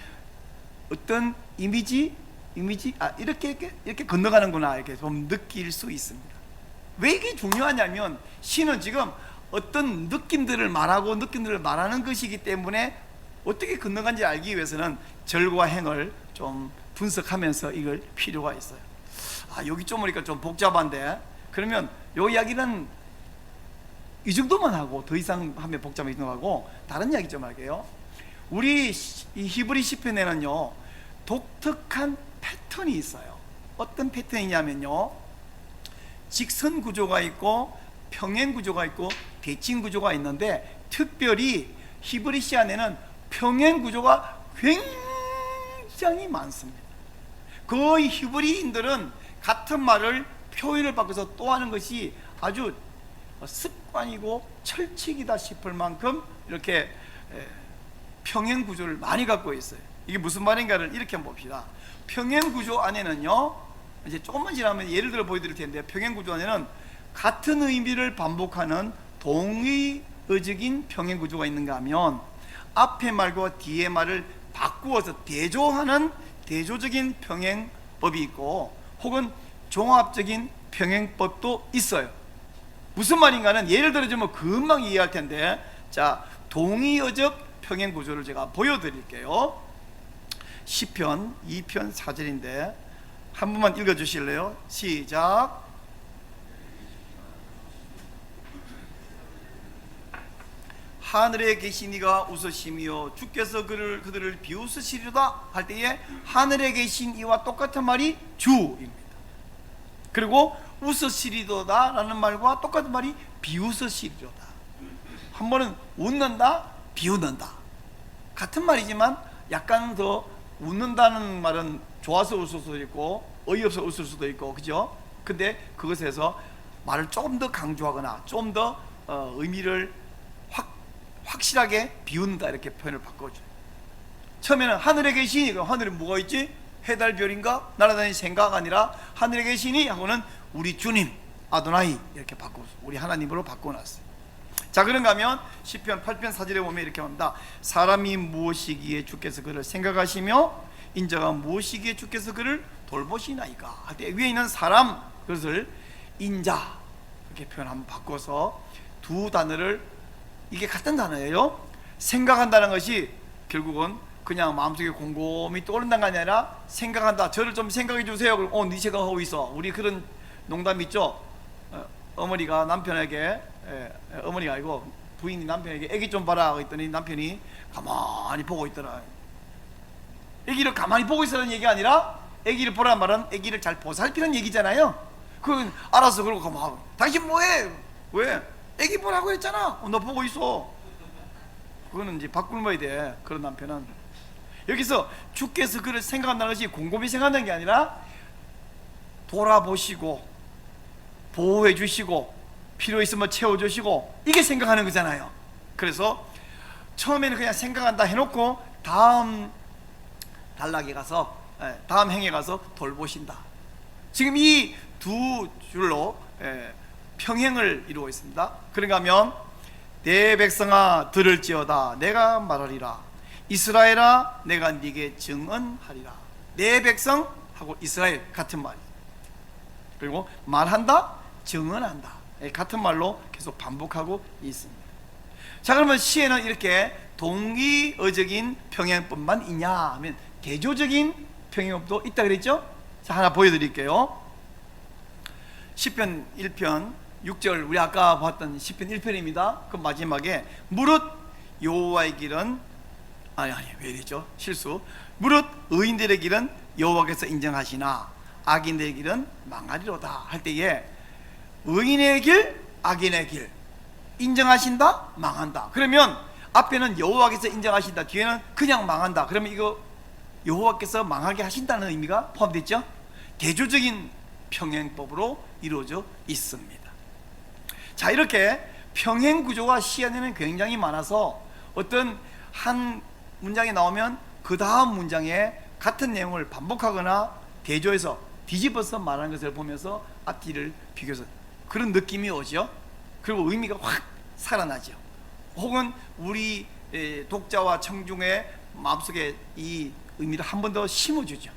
어떤 이미지 이렇게 건너가는구나 이렇게 좀 느낄 수 있습니다. 왜 이게 중요하냐면, 시는 지금 어떤 느낌들을 말하는 것이기 때문에 어떻게 건너간지 알기 위해서는 절과 행을 좀 분석하면서 이걸 필요가 있어요. 여기 좀 보니까 좀 복잡한데, 그러면 요 이야기는 이 정도만 하고 더 이상 하면 복잡하게 하고 다른 이야기 좀 할게요. 우리 이 히브리 시편에는요, 독특한 패턴이 있어요. 어떤 패턴이냐면요, 직선 구조가 있고 평행 구조가 있고 대칭 구조가 있는데, 특별히 히브리 시 안에는 평행 구조가 굉장히 많습니다. 거의 히브리인들은 같은 말을 표현을 바꿔서 또 하는 것이 아주 습관이고 철칙이다 싶을 만큼 이렇게 평행 구조를 많이 갖고 있어요. 이게 무슨 말인가를 이렇게 한번 봅시다. 평행 구조 안에는요, 이제 조금만 지나면 예를 들어 보여드릴 텐데, 평행 구조 안에는 같은 의미를 반복하는 동의어적인 평행 구조가 있는가 하면, 앞에 말과 뒤에 말을 바꾸어서 대조하는 대조적인 평행법이 있고, 혹은 종합적인 평행법도 있어요. 무슨 말인가는 예를 들어주면 금방 이해할 텐데, 자, 동의어적 평행 구조를 제가 보여드릴게요. 시편 2편 4절인데 한 번만 읽어 주실래요? 시작. 하늘에 계신 이가 웃으시며 주께서 그들을 비웃으시리로다 할 때에 하늘에 계신 이와 똑같은 말이 주입니다. 그리고 웃으시리로다 라는 말과 똑같은 말이 비웃으시리로다. 한 번은 웃는다, 비웃는다 같은 말이지만 약간 더 웃는다는 말은 좋아서 웃을 수도 있고 어이없어 웃을 수도 있고, 그죠? 근데 그것에서 말을 조금 더 강조하거나 좀 더 의미를 확실하게 비운다 이렇게 표현을 바꿔줘요. 처음에는 하늘에 계시니, 하늘에 뭐가 있지? 해달 별인가? 날아다니는 생각 아니라 하늘에 계시니 하고는 우리 주님 아도나이 이렇게 바꿔서 우리 하나님으로 바꿔놨어요. 자, 그런가 하면 시편 8편 4절에 보면 이렇게 합니다. 사람이 무엇이기에 주께서 그를 생각하시며 인자가 무엇이기에 주께서 그를 돌보시나이까 할 때 위에 있는 사람, 그것을 인자 이렇게 표현 한번 바꿔서 두 단어를, 이게 같은 단어예요. 생각한다는 것이 결국은 그냥 마음속에 곰곰이 떠오른다는 게 아니라 생각한다. 저를 좀 생각해 주세요. 그럼 네 생각하고 있어. 우리 그런 농담 있죠. 어머니가 남편에게, 어머니가 아니고 부인이 남편에게 애기 좀 봐라 했더니 남편이 가만히 보고 있더라. 애기를 가만히 보고 있으라는 얘기가 아니라 애기를 보라는 말은 애기를 잘 보살피는 얘기잖아요. 그건 알아서 그러고 가만히, 당신 뭐해? 왜? 애기 보라고 했잖아. 너 보고 있어. 그거는 이제 바꿀어야 돼. 그런 남편은. 여기서 주께서 그를 생각한다는 것이 곰곰이 생각하는 게 아니라 돌아보시고 보호해 주시고 필요 있으면 채워주시고, 이게 생각하는 거잖아요. 그래서 처음에는 그냥 생각한다 해놓고 다음 단락에 가서, 다음 행에 가서 돌보신다. 지금 이 두 줄로 평행을 이루고 있습니다. 그런가 하면 내 백성아 들을지어다 내가 말하리라, 이스라엘아 내가 네게 증언하리라. 내 백성하고 이스라엘 같은 말이에요. 그리고 말한다, 증언한다 같은 말로 계속 반복하고 있습니다. 자, 그러면 시에는 이렇게 동의어적인 평행법만 있냐 하면 대조적인 평행법도 있다 그랬죠? 자, 하나 보여드릴게요. 시편 1편 6절, 우리 아까 봤던 시편 1편입니다. 그 마지막에 무릇 여호와의 길은 왜 이랬죠? 실수. 무릇 의인들의 길은 여호와께서 인정하시나 악인들의 길은 망하리로다 할 때에 의인의 길, 악인의 길 인정하신다, 망한다. 그러면 앞에는 여호와께서 인정하신다, 뒤에는 그냥 망한다. 그러면 이거 여호와께서 망하게 하신다는 의미가 포함됐죠? 대조적인 평행법으로 이루어져 있습니다. 자, 이렇게 평행 구조가 시 안에는 굉장히 많아서 어떤 한 문장이 나오면 그 다음 문장에 같은 내용을 반복하거나 대조해서 뒤집어서 말하는 것을 보면서 앞뒤를 비교해서 그런 느낌이 오죠. 그리고 의미가 확 살아나죠. 혹은 우리 독자와 청중의 마음속에 이 의미를 한 번 더 심어주죠.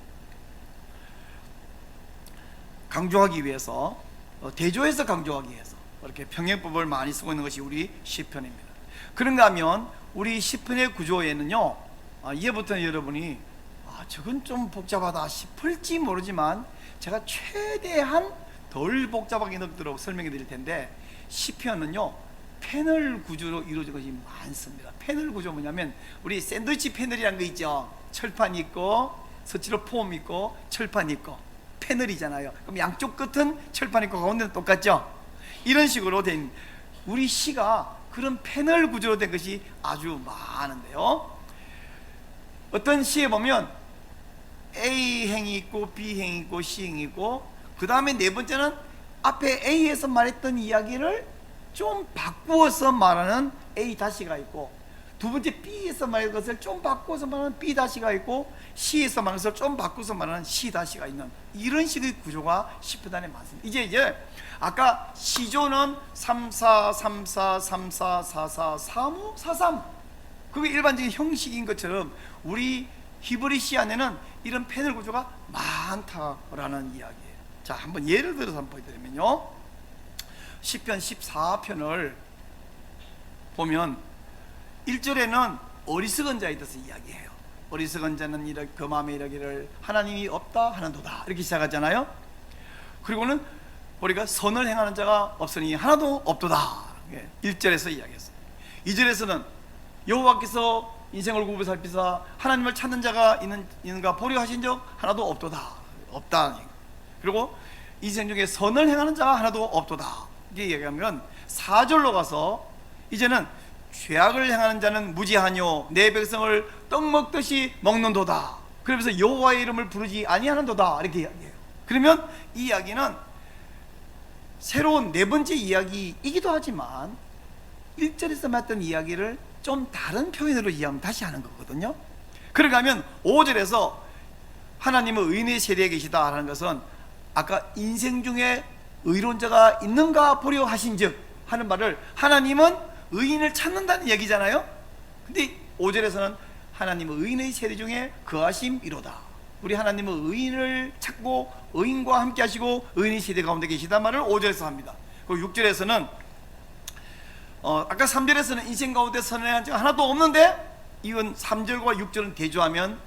강조하기 위해서, 대조해서 강조하기 위해서 이렇게 평행법을 많이 쓰고 있는 것이 우리 시편입니다. 그런가 하면 우리 시편의 구조에는요, 이제부터는 여러분이 저건 좀 복잡하다 싶을지 모르지만 제가 최대한 덜 복잡하게 넣도록 설명해 드릴 텐데, 시편은요 패널 구조로 이루어진 것이 많습니다. 패널 구조 뭐냐면 우리 샌드위치 패널이라는 거 있죠. 철판 있고 서치로 폼 있고 철판 있고 패널이잖아요. 그럼 양쪽 끝은 철판 있고 가운데는 똑같죠. 이런 식으로 된 우리 시가 그런 패널 구조로 된 것이 아주 많은데요, 어떤 시에 보면 A행이 있고 B행이 있고 C행이 있고, 그 다음에 네 번째는 앞에 A에서 말했던 이야기를 좀 바꾸어서 말하는 A-가 있고, 두 번째 B에서 말한 것을 좀 바꾸어서 말하는 B-가 있고, C에서 말하는 것을 좀 바꾸어서 말하는 C-가 있는 이런 식의 구조가 시편 안에 많습니다. 이제 아까 시조는 3-4, 3-4, 3-4, 4-4, 3-5, 4-3 그게 일반적인 형식인 것처럼 우리 히브리 시 안에는 이런 패널 구조가 많다라는 이야기예요. 자, 한번 예를 들어서 한번 보여드리면요, 시편 14편을 보면 1절에는 어리석은 자에 대해서 이야기해요. 어리석은 자는 그 마음에 이르기를 하나님이 없다 하는도다 이렇게 시작하잖아요. 그리고는 우리가 선을 행하는 자가 없으니 하나도 없도다 1절에서 이야기했어요. 2절에서는 여호와께서 인생을 굽어 살피사 하나님을 찾는 자가 있는가 보려 하신 적 하나도 없도다, 없다. 그리고 인생 중에 선을 행하는 자가 하나도 없도다 이렇게 얘기하면 4절로 가서 이제는 죄악을 행하는 자는 무지하뇨 내 백성을 떡 먹듯이 먹는도다. 그러면서 여호와의 이름을 부르지 아니하는도다 이렇게 이야기해요. 그러면 이 이야기는 새로운 네 번째 이야기이기도 하지만 1절에서 말했던 이야기를 좀 다른 표현으로 이해하면 다시 하는 거거든요. 그러니까 하면 5절에서 하나님은 의인의 세대에 계시다 하는 것은 아까 인생 중에 의론자가 있는가 보려 하신즉 하는 말을 하나님은 의인을 찾는다는 얘기잖아요. 근데 5절에서는 하나님은 의인의 세대 중에 거하심이로다. 우리 하나님은 의인을 찾고 의인과 함께 하시고 의인의 세대 가운데 계시단 말을 5절에서 합니다. 그리고 6절에서는 아까 3절에서는 인생 가운데 선행한 자가 하나도 없는데 이건 3절과 6절은 대조하면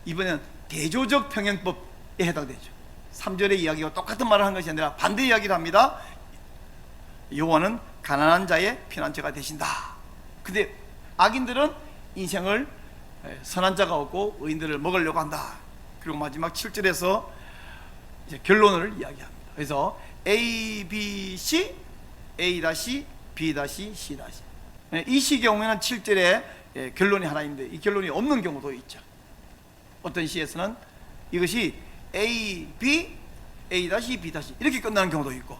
이번에는 대조적 평행법에 해당되죠. 3절의 이야기와 똑같은 말을 한 것이 아니라 반대 이야기를 합니다. 여호와는 가난한 자의 피난처가 되신다. 근데 악인들은 인생을 선한 자가 없고 의인들을 먹으려고 한다. 그리고 마지막 7절에서 이제 결론을 이야기합니다. 그래서 A, B, C, A-, B-, C-. 이 시 경우에는 7절에 결론이 하나 있는데 이 결론이 없는 경우도 있죠. 어떤 시에서는 이것이 A, B, A-, B-, 이렇게 끝나는 경우도 있고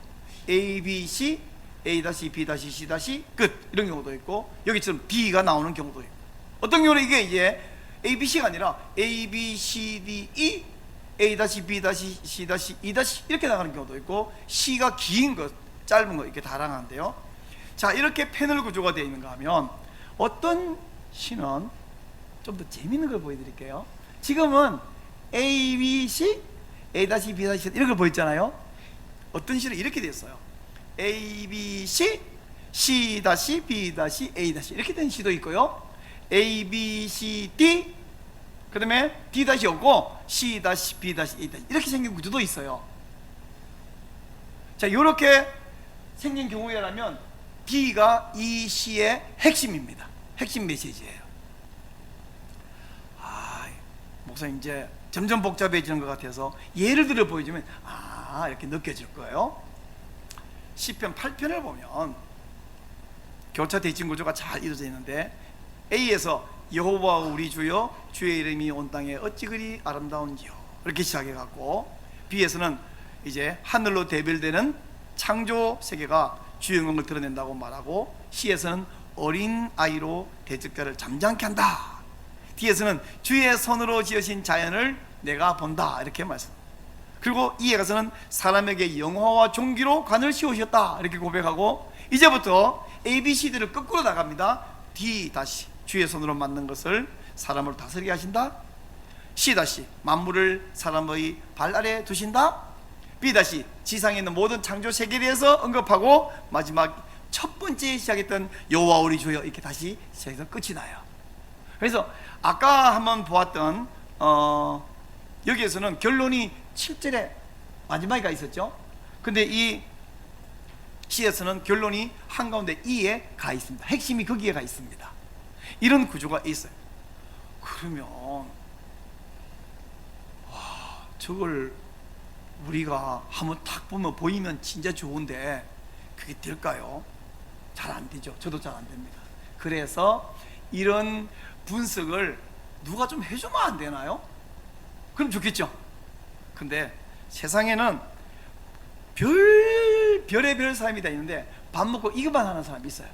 A, B, C, A-, B-, C- 끝 이런 경우도 있고 여기처럼 D가 나오는 경우도 있고 어떤 경우는 이게 이제 A, B, C가 아니라 A, B, C, D, E, A-, B-, C-, E- 이렇게 나가는 경우도 있고 C가 긴 것, 짧은 거 이렇게 다양한데요. 자, 이렇게 패널 구조가 되어 있는가 하면 어떤 시는 좀 더 재밌는 걸 보여드릴게요. 지금은 A, B, C, A-, B-, C 이런 걸 보였잖아요. 어떤 시는 이렇게 됐어요. A, B, C, C-, B-, A- 이렇게 된 시도 있고요. A, B, C, D 그 다음에 D- 없고 C-, B-, A- 이렇게 생긴 구조도 있어요. 자, 이렇게 생긴 경우에라면 D가 이 시의 핵심입니다. 핵심 메시지예요. 목사님 이제 점점 복잡해지는 것 같아서 예를 들어 보여주면 이렇게 느껴질 거예요. 시편 8편을 보면 교차 대칭 구조가 잘 이루어져 있는데 A에서 여호와 우리 주여 주의 이름이 온 땅에 어찌 그리 아름다운지요 이렇게 시작해 갖고 B에서는 이제 하늘로 대별되는 창조 세계가 주의 영광을 드러낸다고 말하고 C에서는 어린 아이로 대적자를 잠잠케 한다. D에서는 주의 손으로 지으신 자연을 내가 본다 이렇게 말씀합니다. 그리고 E에 가서는 사람에게 영화와 종기로 관을 씌우셨다 이렇게 고백하고 이제부터 A, B, C들을 거꾸로 나갑니다. D- 주의 손으로 만든 것을 사람으로 다스리게 하신다. C- 만물을 사람의 발 아래 두신다. B- 지상에 있는 모든 창조 세계에 대해서 언급하고 마지막 첫 번째 시작했던 여호와 우리 주여 이렇게 다시 시작해서 끝이 나요. 그래서 아까 한번 보았던 여기에서는 결론이 7절에 마지막에 있었죠. 근데 이 C에서는 결론이 한가운데 E에 가 있습니다. 핵심이 거기에 가 있습니다. 이런 구조가 있어요. 그러면 저걸 우리가 한번 딱 보면 보이면 진짜 좋은데 그게 될까요? 잘 안 되죠. 저도 잘 안 됩니다. 그래서 이런 분석을 누가 좀 해주면 안 되나요? 그럼 좋겠죠. 근데 세상에는 별의별 사람이 다 있는데 밥 먹고 이것만 하는 사람이 있어요.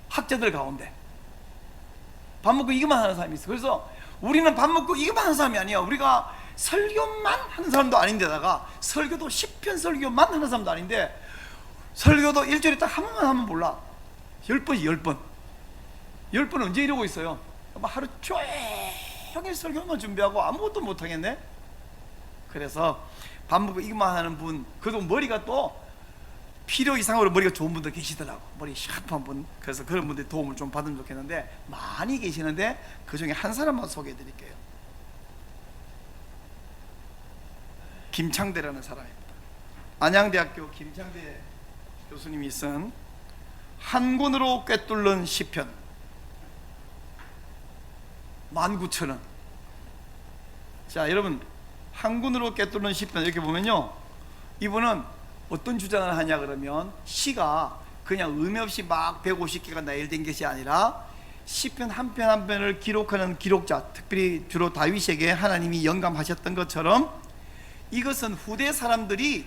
학자들 가운데 밥 먹고 이것만 하는 사람이 있어요. 그래서 우리는 밥 먹고 이것만 하는 사람이 아니야. 우리가 설교만 하는 사람도 아닌데다가 설교도 10편 설교만 하는 사람도 아닌데 설교도 일주일에 딱 한 번만 하면 몰라. 10번 10번 언제 이러고 있어요? 하루 종일 설교만 준비하고 아무것도 못하겠네. 그래서 밥 먹고 이것만 하는 분, 그래도 머리가 또 필요 이상으로 머리가 좋은 분도 계시더라고. 머리 샤프한 분. 그래서 그런 분들 도움을 좀 받으면 좋겠는데 많이 계시는데 그 중에 한 사람만 소개해 드릴게요. 김창대라는 사람입니다. 안양대학교 김창대 교수님이 쓴 한 권으로 꿰뚫는 시편 19,000원. 자, 여러분, 한 권으로 꿰뚫는 시편 이렇게 보면요, 이분은 어떤 주장을 하냐 그러면 시가 그냥 의미 없이 막 150개가 나열된 것이 아니라 시편 한 편 한 편을 기록하는 기록자, 특별히 주로 다윗에게 하나님이 영감하셨던 것처럼 이것은 후대 사람들이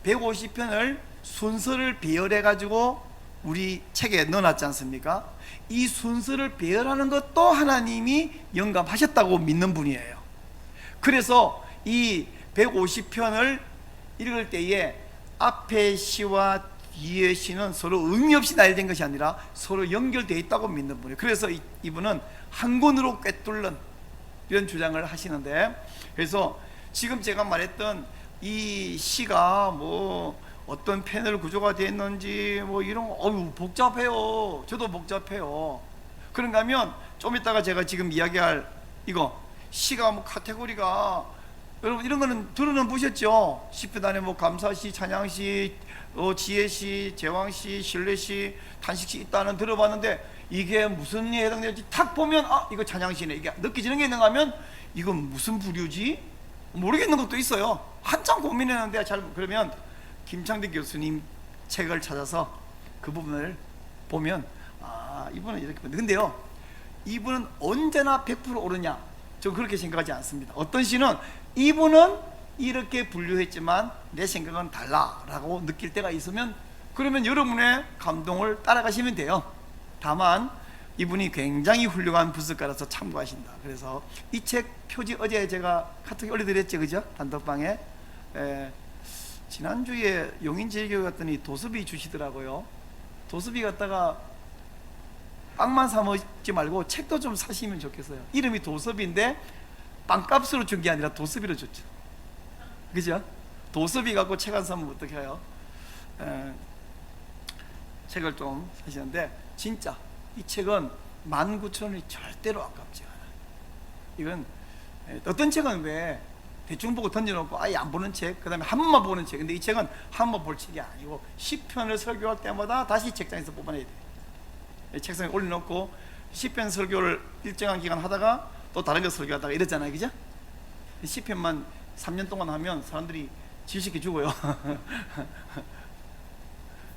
150편을 순서를 배열해 가지고 우리 책에 넣어놨지 않습니까? 이 순서를 배열하는 것도 하나님이 영감하셨다고 믿는 분이에요. 그래서 이 150편을 읽을 때에 앞에 시와 뒤에 시는 서로 의미 없이 나열된 것이 아니라 서로 연결되어 있다고 믿는 분이에요. 그래서 이분은 한 권으로 꿰뚫는 이런 주장을 하시는데, 그래서 지금 제가 말했던 이 시가 뭐 어떤 패널 구조가 됐는지 뭐 이런 거 복잡해요. 저도 복잡해요. 그런가 하면 좀 이따가 제가 지금 이야기할 이거 시가 뭐 카테고리가, 여러분 이런 거는 들어는 보셨죠? 시편 안에 뭐 감사시, 찬양시, 지혜시, 제왕시, 신뢰시, 탄식시 있다는 들어봤는데 이게 무슨 에 해당되는지 탁 보면 이거 찬양시네. 이게 느껴지는 게 있는가 하면 이건 무슨 부류지? 모르겠는 것도 있어요. 한참 고민했는데 그러면 김창대 교수님 책을 찾아서 그 부분을 보면 이분은 이렇게 보는데, 근데요, 이분은 언제나 100% 옳으냐? 저 그렇게 생각하지 않습니다. 어떤 시는 이분은 이렇게 분류했지만 내 생각은 달라라고 느낄 때가 있으면 그러면 여러분의 감동을 따라가시면 돼요. 다만 이분이 굉장히 훌륭한 분석가라서 참고하신다. 그래서 이 책 표지 어제 제가 카톡에 올려드렸죠, 그죠? 단톡방에. 지난주에 용인제일교회 갔더니 도수비 주시더라고요. 도수비 갖다가 빵만 사 먹지 말고 책도 좀 사시면 좋겠어요. 이름이 도수비인데 빵값으로 준 게 아니라 도수비로 줬죠. 그죠? 도수비 갖고 책 안 사면 어떻게 해요? 책을 좀 사시는데 진짜 이 책은 19,000원이 절대로 아깝지 않아요. 이건 어떤 책은 왜 대충 보고 던져놓고 아예 안 보는 책, 그 다음에 한 번만 보는 책. 근데 이 책은 한 번 볼 책이 아니고 10편을 설교할 때마다 다시 책장에서 뽑아내야 돼요. 책상에 올려놓고 10편 설교를 일정한 기간 하다가 또 다른 거 설교하다가 이러잖아요, 그죠? 10편만 3년 동안 하면 사람들이 질식해 죽어요.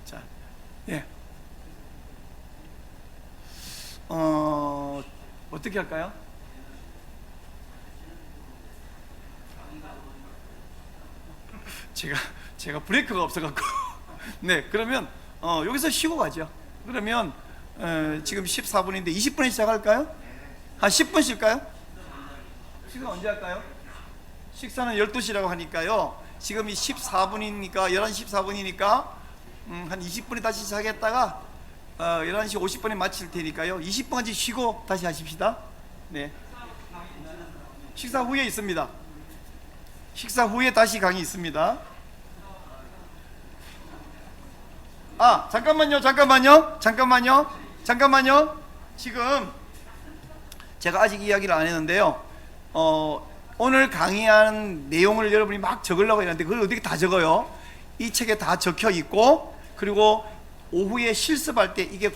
자, 예. 어떻게 할까요? 제가 브레이크가 없어갖고 네, 그러면 여기서 쉬고 가죠. 그러면 지금 14분인데 20분에 시작할까요? 한 10분 쉴까요? 식사 언제 할까요? 식사는 12시라고 하니까요, 지금이 14분이니까 11시 14분이니까 한 20분에 다시 시작했다가 11시 50분에 마칠 테니까요 20분까지 쉬고 다시 하십시다. 네. 식사 후에 있습니다. 식사 후에 다시 강의 있습니다. 잠깐만요. 지금 제가 아직 이야기를 안 했는데요, 오늘 강의한 내용을 여러분이 막 적으려고 했는데 그걸 어떻게 다 적어요? 이 책에 다 적혀 있고, 그리고 오후에 실습할 때 이게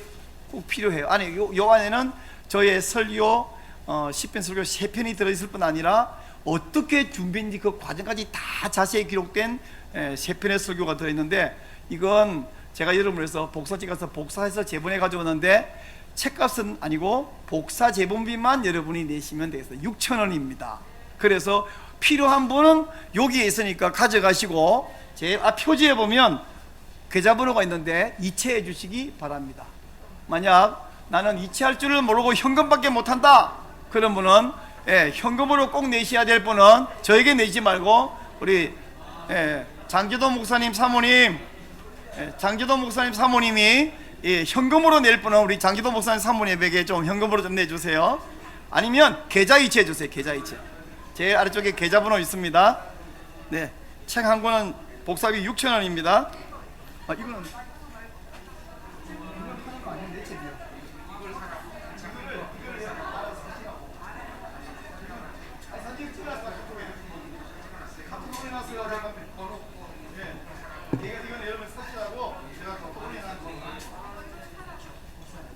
꼭 필요해요. 요 안에는 저의 설교 10편 설교 3편이 들어있을 뿐 아니라 어떻게 준비했는지 그 과정까지 다 자세히 기록된 3편의 설교가 들어있는데, 이건 제가 여러분을 위해서 복사지 가서 복사해서 제본해 가져오는데 책값은 아니고 복사 제본비만 여러분이 내시면 되겠어요. 6,000원입니다. 그래서 필요한 분은 여기에 있으니까 가져가시고, 제 표지에 보면 계좌번호가 있는데 이체해 주시기 바랍니다. 만약 나는 이체할 줄을 모르고 현금밖에 못한다 그런 분은 현금으로 꼭 내셔야 될 분은 저에게 내지 말고 우리 장기도 목사님 사모님이 현금으로 낼 분은 우리 장기도 목사님 사모님에게 좀 현금으로 좀 내주세요. 아니면 계좌 이체해 주세요. 계좌 이체. 제 아래쪽에 계좌번호 있습니다. 네, 책 한 권은 복사비 6,000원입니다. 아 이거는 하는 거 아니야 내 책이야. 이거를 알아서 사시라고. 아니 사진 찍어서 카톡 올려놨어요. 제가 번호. 예. 이건 여러분 쓰시라고 제가 카톡 올려놨고.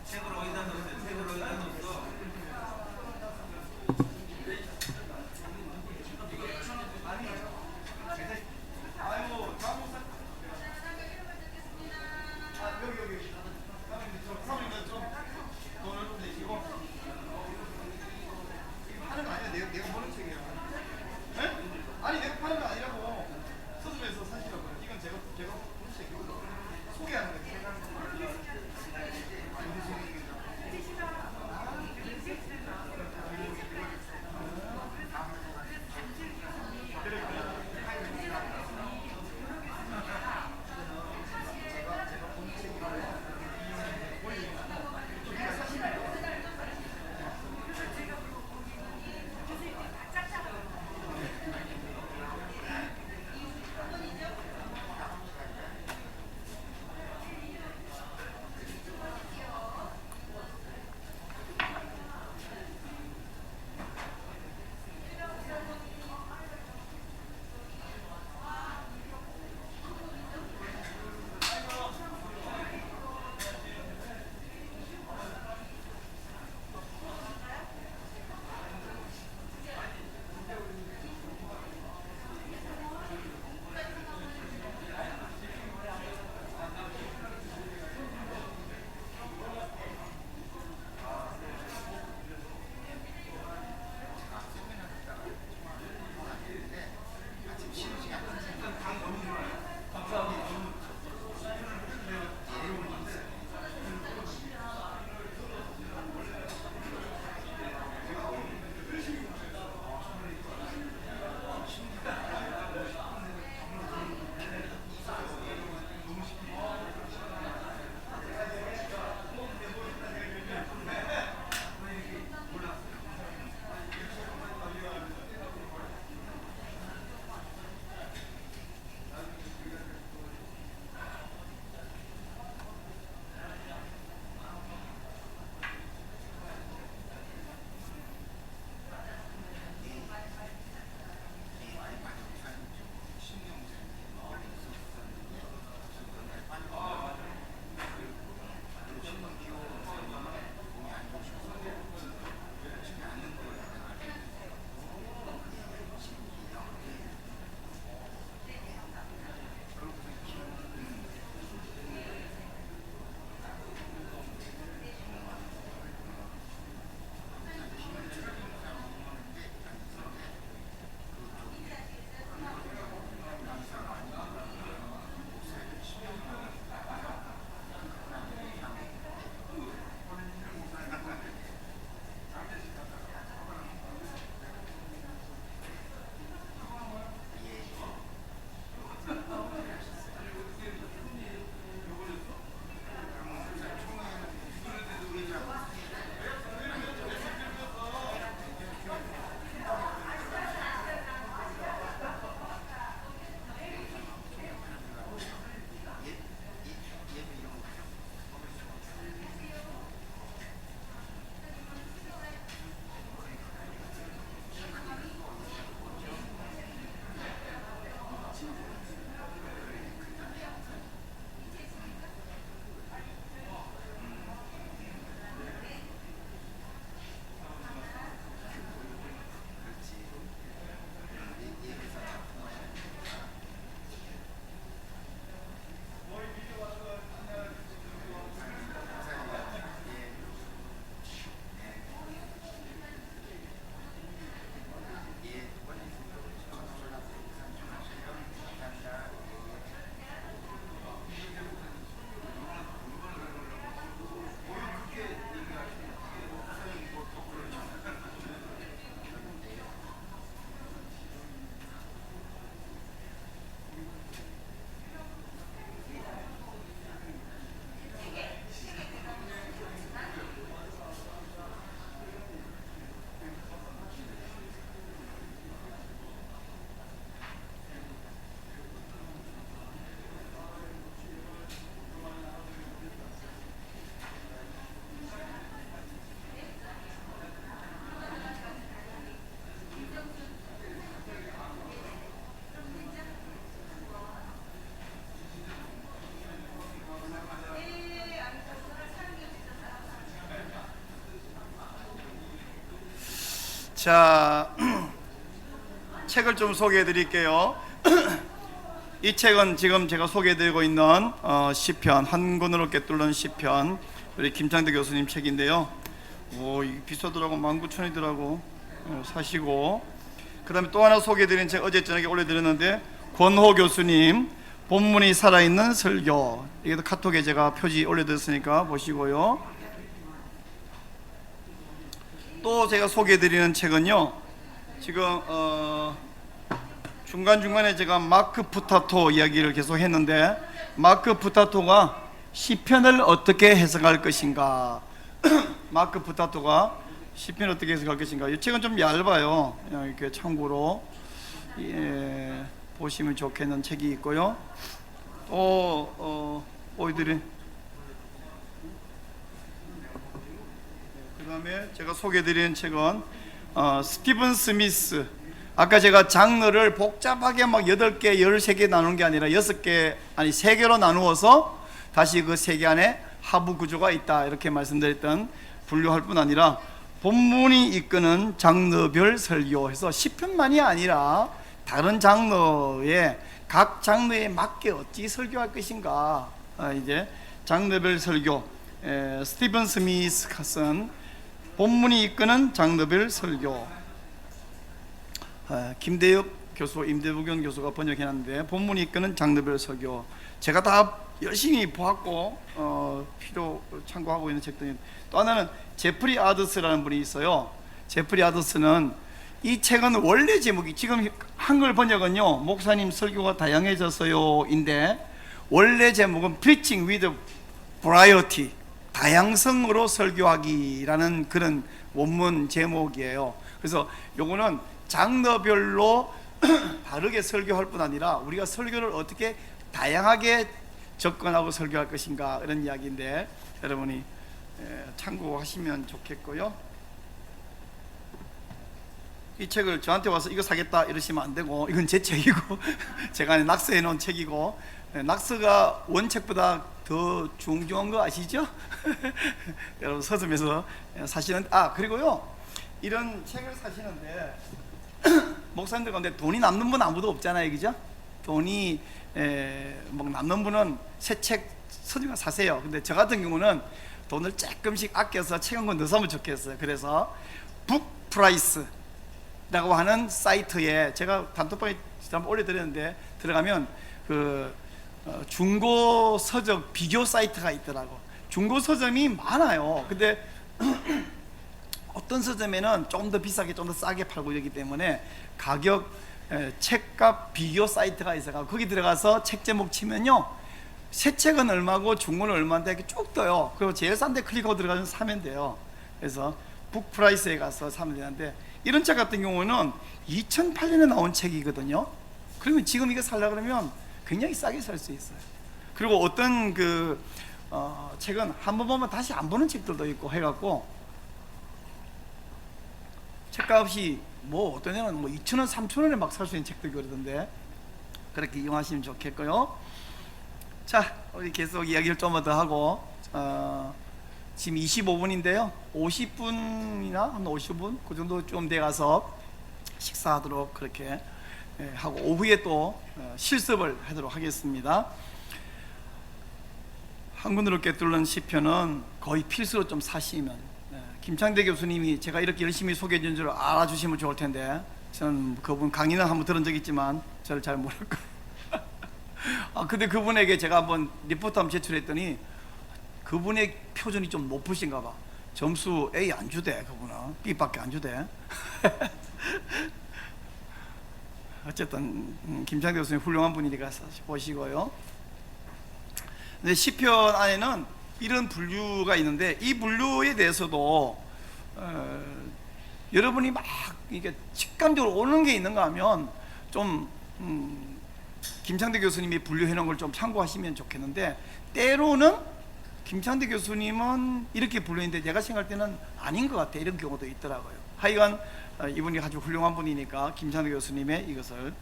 책으로 어디다 넣었어요? 책으로 어디다 넣었어? 아이고 자무사. 아 여기. 사모님들 좀 돈을 좀 내시고. 이거 파는 거 아니야? 내가 보는 책이야. 예? 아니 내가 파는 거 아니라고. 서점에서 사시라고요. 이건 제가 보는 책이고 소개하는 거예요. 자, 책을 좀 소개해 드릴게요. 이 책은 지금 제가 소개해드리고 있는 시편, 한 권으로 꿰뚫는 시편, 우리 김창대 교수님 책인데요. 이 비싸더라고. 19,000원이더라고. 사시고, 그 다음에 또 하나 소개해드린 책 어제 저녁에 올려드렸는데, 권호 교수님 본문이 살아있는 설교, 이게도 카톡에 제가 표지 올려드렸으니까 보시고요. 또 제가 소개해드리는 책은요, 지금 중간중간에 제가 마크 푸타토 이야기를 계속 했는데, 마크 푸타토가 시편을 어떻게 해석할 것인가 마크 푸타토가 시편을 어떻게 해석할 것인가. 이 책은 좀 얇아요. 그냥 이렇게 참고로 보시면 좋겠는 책이 있고요. 또 보여드린, 그 다음에 제가 소개해드리는 책은 스티븐 스미스. 아까 제가 장르를 복잡하게 막 8개, 13개 나누는 게 아니라 6개, 아니 3개로 나누어서 다시 그 3개 안에 하부 구조가 있다, 이렇게 말씀드렸던, 분류할 뿐 아니라 본문이 이끄는 장르별 설교해서 시편만이 아니라 다른 장르에, 각 장르에 맞게 어찌 설교할 것인가, 이제 장르별 설교, 스티븐 스미스가 쓴 본문이 이끄는 장르별 설교, 김대엽 교수, 임대부경 교수가 번역해놨는데, 본문이 이끄는 장르별 설교, 제가 다 열심히 보았고 필요 참고하고 있는 책들이. 또 하나는 제프리 아더스라는 분이 있어요. 제프리 아더스는, 이 책은 원래 제목이, 지금 한글 번역은요, 목사님 설교가 다양해졌어요 인데, 원래 제목은 Preaching with Variety, 다양성으로 설교하기라는 그런 원문 제목이에요. 그래서 요거는 장르별로 다르게 설교할 뿐 아니라 우리가 설교를 어떻게 다양하게 접근하고 설교할 것인가, 이런 이야기인데 여러분이 참고하시면 좋겠고요. 이 책을 저한테 와서 이거 사겠다 이러시면 안 되고, 이건 제 책이고 제가 낙서해 놓은 책이고, 낙서가 원책보다 더 중요한 거 아시죠? 여러분 서점에서 사시는, 그리고요, 이런 책을 사시는데 목사님들 가운데 돈이 남는 분 아무도 없잖아요, 그죠? 돈이 뭐 남는 분은 새 책 서점에 사세요. 근데 저 같은 경우는 돈을 조금씩 아껴서 책 한 권 더 사면 좋겠어요. 그래서 북프라이스라고 하는 사이트에, 제가 단톡방에 한번 올려드렸는데, 들어가면 그 중고 서적 비교 사이트가 있더라고. 중고 서점이 많아요. 근데 어떤 서점에는 좀 더 비싸게, 좀 더 싸게 팔고 이러기 때문에 가격, 책값 비교 사이트가 있어서 거기 들어가서 책 제목 치면요, 새 책은 얼마고 중고는 얼마인데 이렇게 쭉 떠요. 그리고 제일 싼 데 클릭하고 들어가서 사면 돼요. 그래서 북프라이스에 가서 사면 되는데, 이런 책 같은 경우는 2008년에 나온 책이거든요. 그러면 지금 이거 살려고 그러면 굉장히 싸게 살 수 있어요. 그리고 어떤 책은 한 번 보면 다시 안 보는 책들도 있고 해갖고, 책값이 뭐 어떤 애는 뭐 2,000원, 3,000원에 막 살 수 있는 책도 그러던데, 그렇게 이용하시면 좋겠고요. 자, 우리 계속 이야기를 좀 더 하고, 지금 25분인데요 50분이나 한 50분 그 정도 좀 돼 가서 식사하도록 그렇게 하고, 오후에 또 실습을 하도록 하겠습니다. 한 권으로 꿰뚫는 시편은 거의 필수로 좀 사시면, 김창대 교수님이 제가 이렇게 열심히 소개해 준 줄 알아주시면 좋을 텐데, 저는 그분 강의는 한번 들은 적 있지만 저를 잘 모를 거예요. 근데 그분에게 제가 한번 리포트 한번 제출했더니 그분의 표준이 좀 높으신가 봐. 점수 A 안 주대, 그분은 B밖에 안 주대. 어쨌든 김창대 교수님 훌륭한 분이니까 보시고요. 근데 시편 안에는 이런 분류가 있는데, 이 분류에 대해서도 여러분이 막 이게 직감적으로 오는 게 있는가 하면 좀 김창대 교수님이 분류해 놓은 걸 좀 참고하시면 좋겠는데, 때로는 김창대 교수님은 이렇게 분류했는데 내가 생각할 때는 아닌 것 같아, 이런 경우도 있더라고요. 하여간 이분이 아주 훌륭한 분이니까 김창대 교수님의 이것을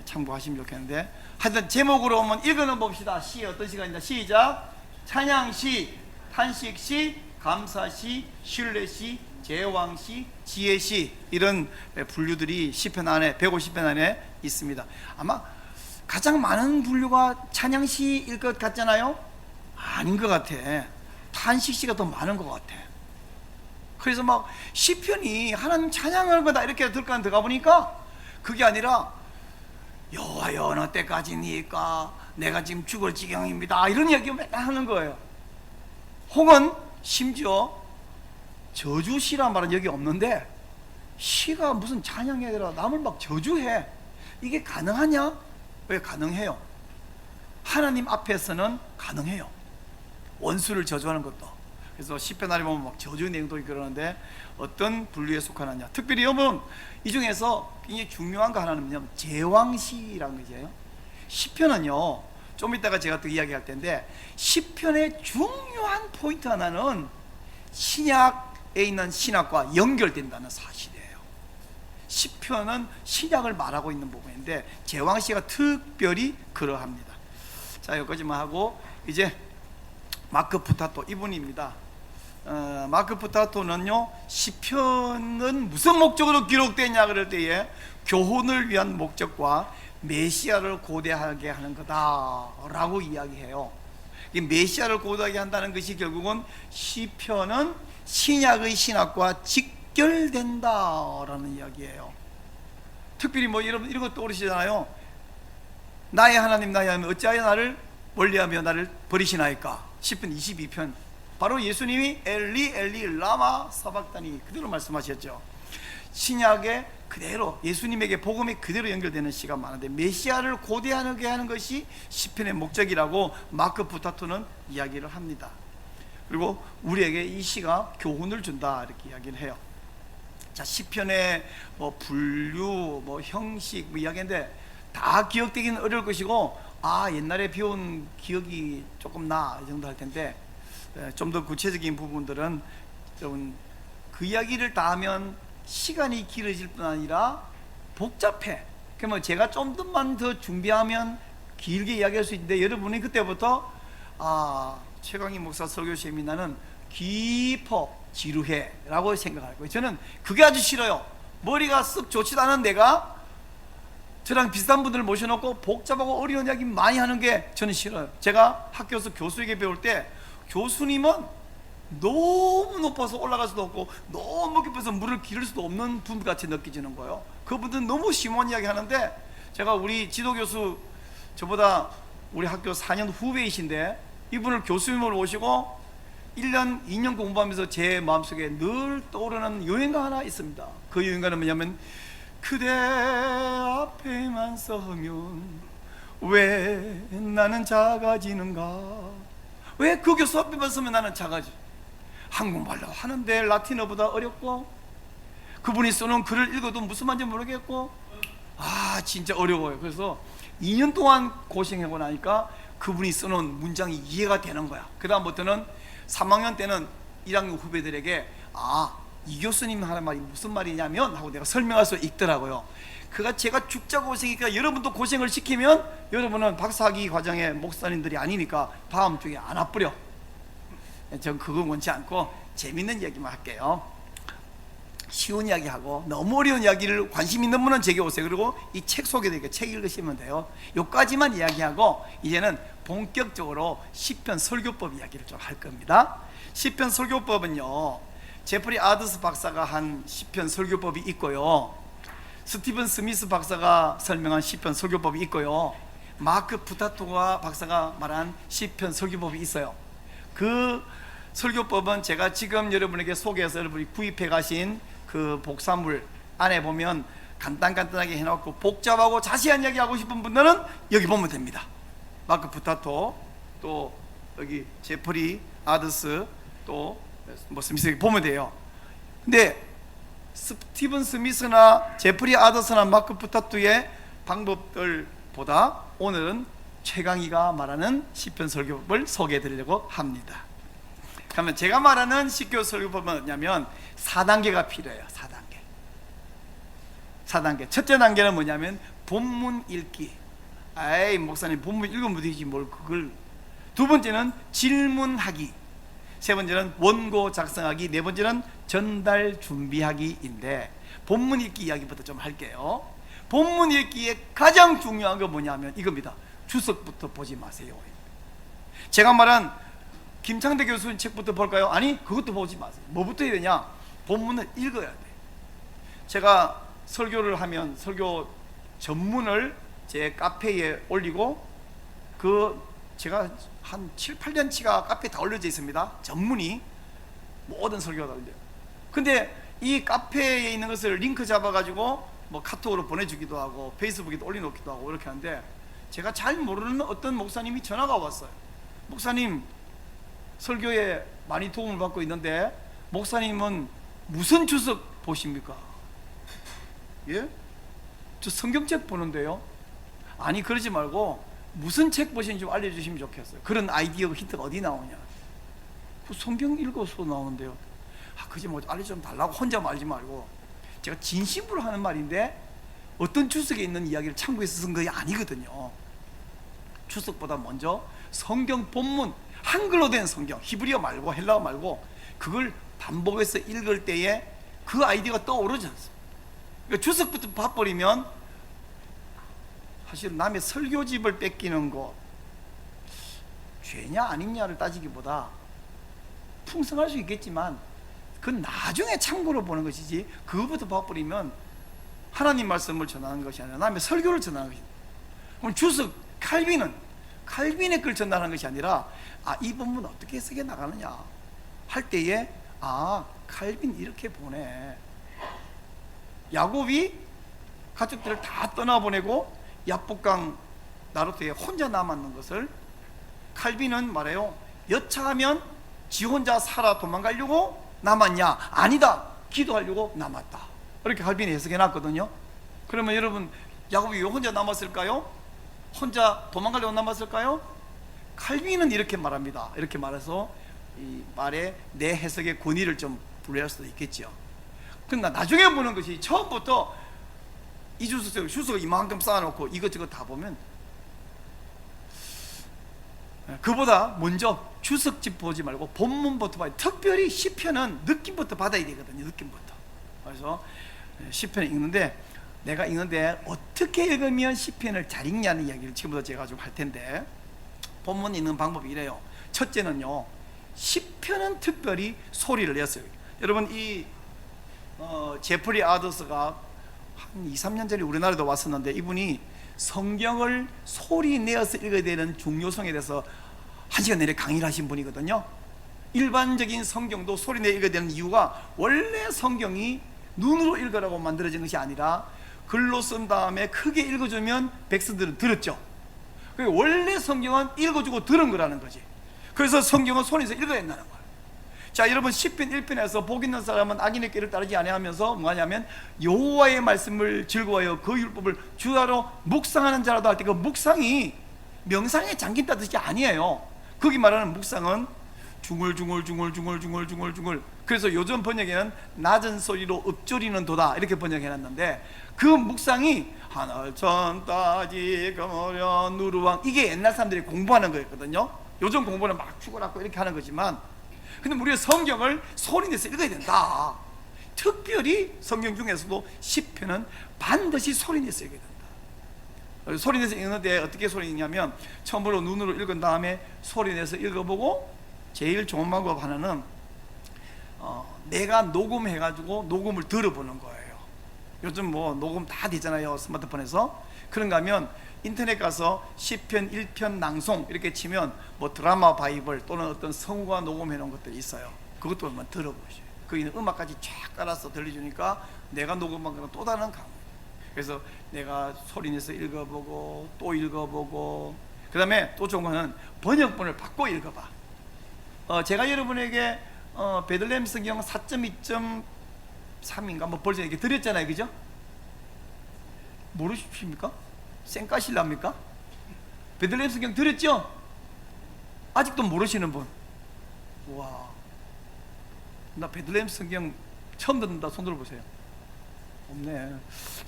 참고하시면 좋겠는데, 하여튼 제목으로 한번 읽어는 봅시다. 시 어떤 시간입니다. 시작. 찬양시, 탄식시, 감사시, 신뢰시, 제왕시, 지혜시 이런 분류들이 시편 안에 150편 안에 있습니다. 아마 가장 많은 분류가 찬양시일 것 같잖아요. 아닌 것 같아. 탄식시가 더 많은 것 같아. 그래서 막 시편이 하나님 찬양할 거다 이렇게 들어가 보니까 그게 아니라 여호와여 어느 때까지니까 내가 지금 죽을 지경입니다 이런 이야기 맨날 하는 거예요. 혹은 심지어 저주시란 말은 여기 없는데 시가 무슨 찬양이 아니라 남을 막 저주해. 이게 가능하냐? 왜 가능해요? 하나님 앞에서는 가능해요. 원수를 저주하는 것도. 그래서 시편 안에 보면 막 저주 내용도 있고 그러는데 어떤 분류에 속하느냐. 특별히 여러분 이 중에서 굉장히 중요한 거 하나는 뭐냐면 제왕시라는 거죠. 시편은요 좀 이따가 제가 또 이야기할 텐데 시편의 중요한 포인트 하나는 신약에 있는 신약과 연결된다는 사실이에요. 시편은 신약을 말하고 있는 부분인데 제왕시가 특별히 그러합니다. 자 여기까지만 하고 이제 마크 부타토 이분입니다. 마크 부타토는요 시편은 무슨 목적으로 기록되냐 그럴 때에 교훈을 위한 목적과 메시아를 고대하게 하는 거다라고 이야기해요. 이 메시아를 고대하게 한다는 것이 결국은 시편은 신약의 신학과 직결된다라는 이야기예요. 특별히 뭐 여러분 이런 거 떠오르시잖아요. 나의 하나님 나의 하나님 어찌하여 나를 멀리하며 나를 버리시나이까. 시편 22편 바로 예수님이 엘리 엘리 라마 사박다니 그대로 말씀하셨죠. 신약에 그대로 예수님에게 복음이 그대로 연결되는 시가 많은데 메시아를 고대하게 하는 것이 시편의 목적이라고 마크 부타토는 이야기를 합니다. 그리고 우리에게 이 시가 교훈을 준다 이렇게 이야기를 해요. 자 시편의 뭐 분류 뭐 형식 뭐 이야기인데 다 기억되기는 어려울 것이고 옛날에 배운 기억이 조금 나 이 정도 할 텐데 좀 더 구체적인 부분들은 좀 그 이야기를 다 하면 시간이 길어질 뿐 아니라 복잡해. 그러면 제가 좀 더 준비하면 길게 이야기할 수 있는데 여러분이 그때부터 최강희 목사 설교 세미나는 깊어 지루해 라고 생각할 거예요. 저는 그게 아주 싫어요. 머리가 쓱 좋지도 않은 내가 저랑 비슷한 분들을 모셔놓고 복잡하고 어려운 이야기 많이 하는 게 저는 싫어요. 제가 학교에서 교수에게 배울 때 교수님은 너무 높아서 올라갈 수도 없고 너무 깊어서 물을 기를 수도 없는 분 같이 느껴지는 거예요. 그분들은 너무 심오한 이야기 하는데 제가 우리 지도교수 저보다 우리 학교 4년 후배이신데 이분을 교수님으로 모시고 1년 2년 공부하면서 제 마음속에 늘 떠오르는 유행가 하나 있습니다. 그 유행가는 뭐냐면 그대 앞에만 서면 왜 나는 작아지는가. 왜 그 교수 앞에만 서면 나는 작아지. 한국말로 하는데 라틴어보다 어렵고 그분이 쓰는 글을 읽어도 무슨 말인지 모르겠고 진짜 어려워요. 그래서 2년 동안 고생하고 나니까 그분이 쓰는 문장이 이해가 되는 거야. 그 다음부터는 3학년 때는 1학년 후배들에게 이 교수님 하는 말이 무슨 말이냐면 하고 내가 설명할 수 있더라고요. 그가 제가 죽자 고생이니까 여러분도 고생을 시키면 여러분은 박사학위 과정의 목사님들이 아니니까 다음 주에 안 와버려. 전 그거 원치 않고 재밌는 이야기만 할게요. 쉬운 이야기하고 너무 어려운 이야기를 관심 있는 분은 제게 오세요. 그리고 이 책 소개되니까 책 읽으시면 돼요. 여기까지만 이야기하고 이제는 본격적으로 시편 설교법 이야기를 좀 할 겁니다. 시편 설교법은요 제프리 아더스 박사가 한 시편 설교법이 있고요, 스티븐 스미스 박사가 설명한 시편 설교법이 있고요, 마크 부타토가 박사가 말한 시편 설교법이 있어요. 그 설교법은 제가 지금 여러분에게 소개해서 여러분이 구입해 가신 그 복사물 안에 보면 간단하게 해놓고 복잡하고 자세한 이야기 하고 싶은 분들은 여기 보면 됩니다. 마크 부타토 또 여기 제프리 아더스 또 뭐 스미스 보면 돼요. 근데 스티븐 스미스나 제프리 아더스나 마크 부타토의 방법들보다 오늘은 최강희가 말하는 시편 설교법을 소개해 드리려고 합니다. 그러면 제가 말하는 시편 설교법은 뭐냐면 4단계가 필요해요. 4단계. 첫째 단계는 뭐냐면 본문 읽기. 목사님 본문 읽으면 되지 뭘 그걸. 두 번째는 질문하기. 세 번째는 원고 작성하기, 네 번째는 전달 준비하기인데, 본문 읽기 이야기부터 좀 할게요. 본문 읽기에 가장 중요한 거 뭐냐면 이겁니다. 주석부터 보지 마세요. 제가 말한 김창대 교수님 책부터 볼까요? 아니, 그것도 보지 마세요. 뭐부터 해야 되냐? 본문을 읽어야 돼. 제가 설교를 하면 설교 전문을 제 카페에 올리고, 제가 한 7, 8년치가 카페에 다 올려져 있습니다. 전문이 모든 설교가 다 올려요. 근데 이 카페에 있는 것을 링크 잡아가지고 뭐 카톡으로 보내주기도 하고 페이스북에도 올려놓기도 하고 이렇게 하는데, 제가 잘 모르는 어떤 목사님이 전화가 왔어요. 목사님, 설교에 많이 도움을 받고 있는데 목사님은 무슨 주석 보십니까? 예? 저 성경책 보는데요. 아니, 그러지 말고 무슨 책 보시는지 좀 알려주시면 좋겠어요. 그런 아이디어 힌트가 어디 나오냐? 그 성경 읽어서 나오는데요. 그지 뭐 알려좀 달라고 혼자 말지 말고, 제가 진심으로 하는 말인데 어떤 주석에 있는 이야기를 참고해서 쓴 것이 아니거든요. 주석보다 먼저 성경 본문, 한글로 된 성경, 히브리어 말고 헬라어 말고 그걸 반복해서 읽을 때에 그 아이디어가 떠오르지 않습니까? 그러니까 주석부터 봐버리면 사실 남의 설교집을 뺏기는 거 죄냐 아니냐를 따지기보다 풍성할 수 있겠지만 그건 나중에 참고로 보는 것이지, 그거부터 봐버리면 하나님 말씀을 전하는 것이 아니라 남의 설교를 전하는 것입니다. 그럼 주석 칼빈의 글 전하는 것이 아니라, 이 본문 어떻게 쓰게 나가느냐 할 때에 칼빈 이렇게 보내. 야곱이 가족들을 다 떠나보내고 야복강 나루터에 혼자 남았는 것을 칼빈은 말해요. 여차하면 지 혼자 살아 도망가려고 남았냐? 아니다, 기도하려고 남았다. 이렇게 칼빈이 해석해 놨거든요. 그러면 여러분, 야곱이 왜 혼자 남았을까요? 혼자 도망가려고 남았을까요? 칼빈은 이렇게 말합니다. 이렇게 말해서 이 말에 내 해석의 권위를 좀 부여할 수도 있겠죠. 그러나 나중에 보는 것이, 처음부터 이 주석을 이만큼 쌓아놓고 이것저것 다 보면, 그보다 먼저 주석집 보지 말고 본문부터 봐야, 특별히 시편은 느낌부터 받아야 되거든요. 느낌부터. 그래서 시편을 읽는데, 내가 읽는데 어떻게 읽으면 시편을 잘 읽냐는 이야기를 지금부터 제가 좀 할 텐데, 본문 읽는 방법이 이래요. 첫째는요, 시편은 특별히 소리를 냈어요. 여러분, 이 제프리 아더스가 한 2, 3년 전에 우리나라에도 왔었는데, 이분이 성경을 소리 내어서 읽어야 되는 중요성에 대해서 1시간 내내 강의를 하신 분이거든요. 일반적인 성경도 소리 내어 읽어야 되는 이유가, 원래 성경이 눈으로 읽으라고 만들어진 것이 아니라 글로 쓴 다음에 크게 읽어주면 백성들은 들었죠. 원래 성경은 읽어주고 들은 거라는 거지. 그래서 성경은 소리 내서 읽어야 된다는 거예요. 자, 여러분, 시편 1편에서 복 있는 사람은 악인의 길을 따르지 아니하면서 뭐하냐면 여호와의 말씀을 즐거워하여 그 율법을 주야로 묵상하는 자라도 할 때, 그 묵상이 명상에 잠긴다는 뜻이 아니에요. 거기 말하는 묵상은 중얼중얼. 그래서 요즘 번역에는 낮은 소리로 읊조리는 도다 이렇게 번역해놨는데, 그 묵상이 하늘 천 따지 거머려 누르왕, 이게 옛날 사람들이 공부하는 거였거든요. 요즘 공부는 막 죽어라고 이렇게 하는 거지만, 근데 우리가 성경을 소리내서 읽어야 된다. 특별히 성경 중에서도 시편은 반드시 소리내서 읽어야 된다. 소리내서 읽는데 어떻게 소리내냐면, 처음으로 눈으로 읽은 다음에 소리내서 읽어보고, 제일 좋은 방법 하나는 내가 녹음해가지고 녹음을 들어보는 거예요. 요즘 뭐 녹음 다 되잖아요, 스마트폰에서. 그런가 하면 인터넷 가서 시편 1편 낭송 이렇게 치면 뭐 드라마 바이블 또는 어떤 성우가 녹음해 놓은 것들이 있어요. 그것도 한번 들어보시죠. 거기는 음악까지 쫙 깔아서 들려주니까 내가 녹음한 거는 또 다른 강의. 그래서 내가 소리내서 읽어보고 또 읽어보고, 그 다음에 또 좋은 거는 번역본을 바꿔 읽어봐. 제가 여러분에게 베들레헴 성경 4.2.3인가 뭐 벌써 이렇게 드렸잖아요, 그죠? 모르십니까? 쌩까실랍니까? 베들레헴 성경 드렸죠? 아직도 모르시는 분? 와, 나 베들레헴 성경 처음 듣는다. 손 들어보세요. 없네.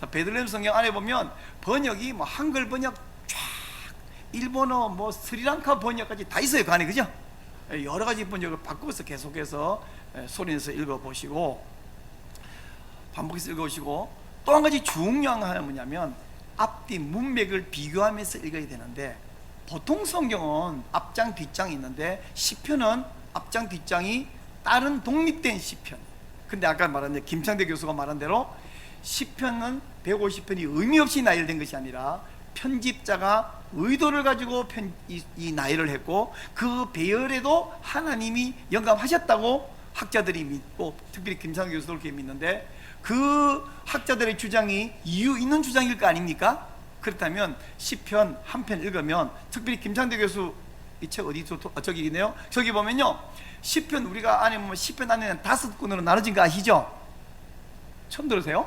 자, 베들레헴 성경 안에 보면 번역이 뭐 한글 번역 쫙, 일본어 뭐 스리랑카 번역까지 다 있어요, 그 안에, 그죠? 여러 가지 번역을 바꿔서 계속해서 소리내서 읽어보시고 반복해서 읽어보시고, 또 한 가지 중요한 거 하나 뭐냐면 앞뒤 문맥을 비교하면서 읽어야 되는데, 보통 성경은 앞장 뒷장이 있는데 시편은 앞장 뒷장이 다른 독립된 시편. 근데 아까 말한 대로, 김창대 교수가 말한 대로 시편은 150편이 의미 없이 나열된 것이 아니라 편집자가 의도를 가지고 이 나열을 했고, 그 배열에도 하나님이 영감하셨다고 학자들이 믿고, 특별히 김창대 교수도 그렇게 믿는데, 그 학자들의 주장이 이유 있는 주장일 거 아닙니까? 그렇다면 시편 한 편 읽으면, 특별히 김창대 교수 이 책 어디 저기 있네요. 저기 보면요, 시편 우리가 안에 보면 시편 안에는 5권으로 나눠진 거 아시죠? 처음 들으세요?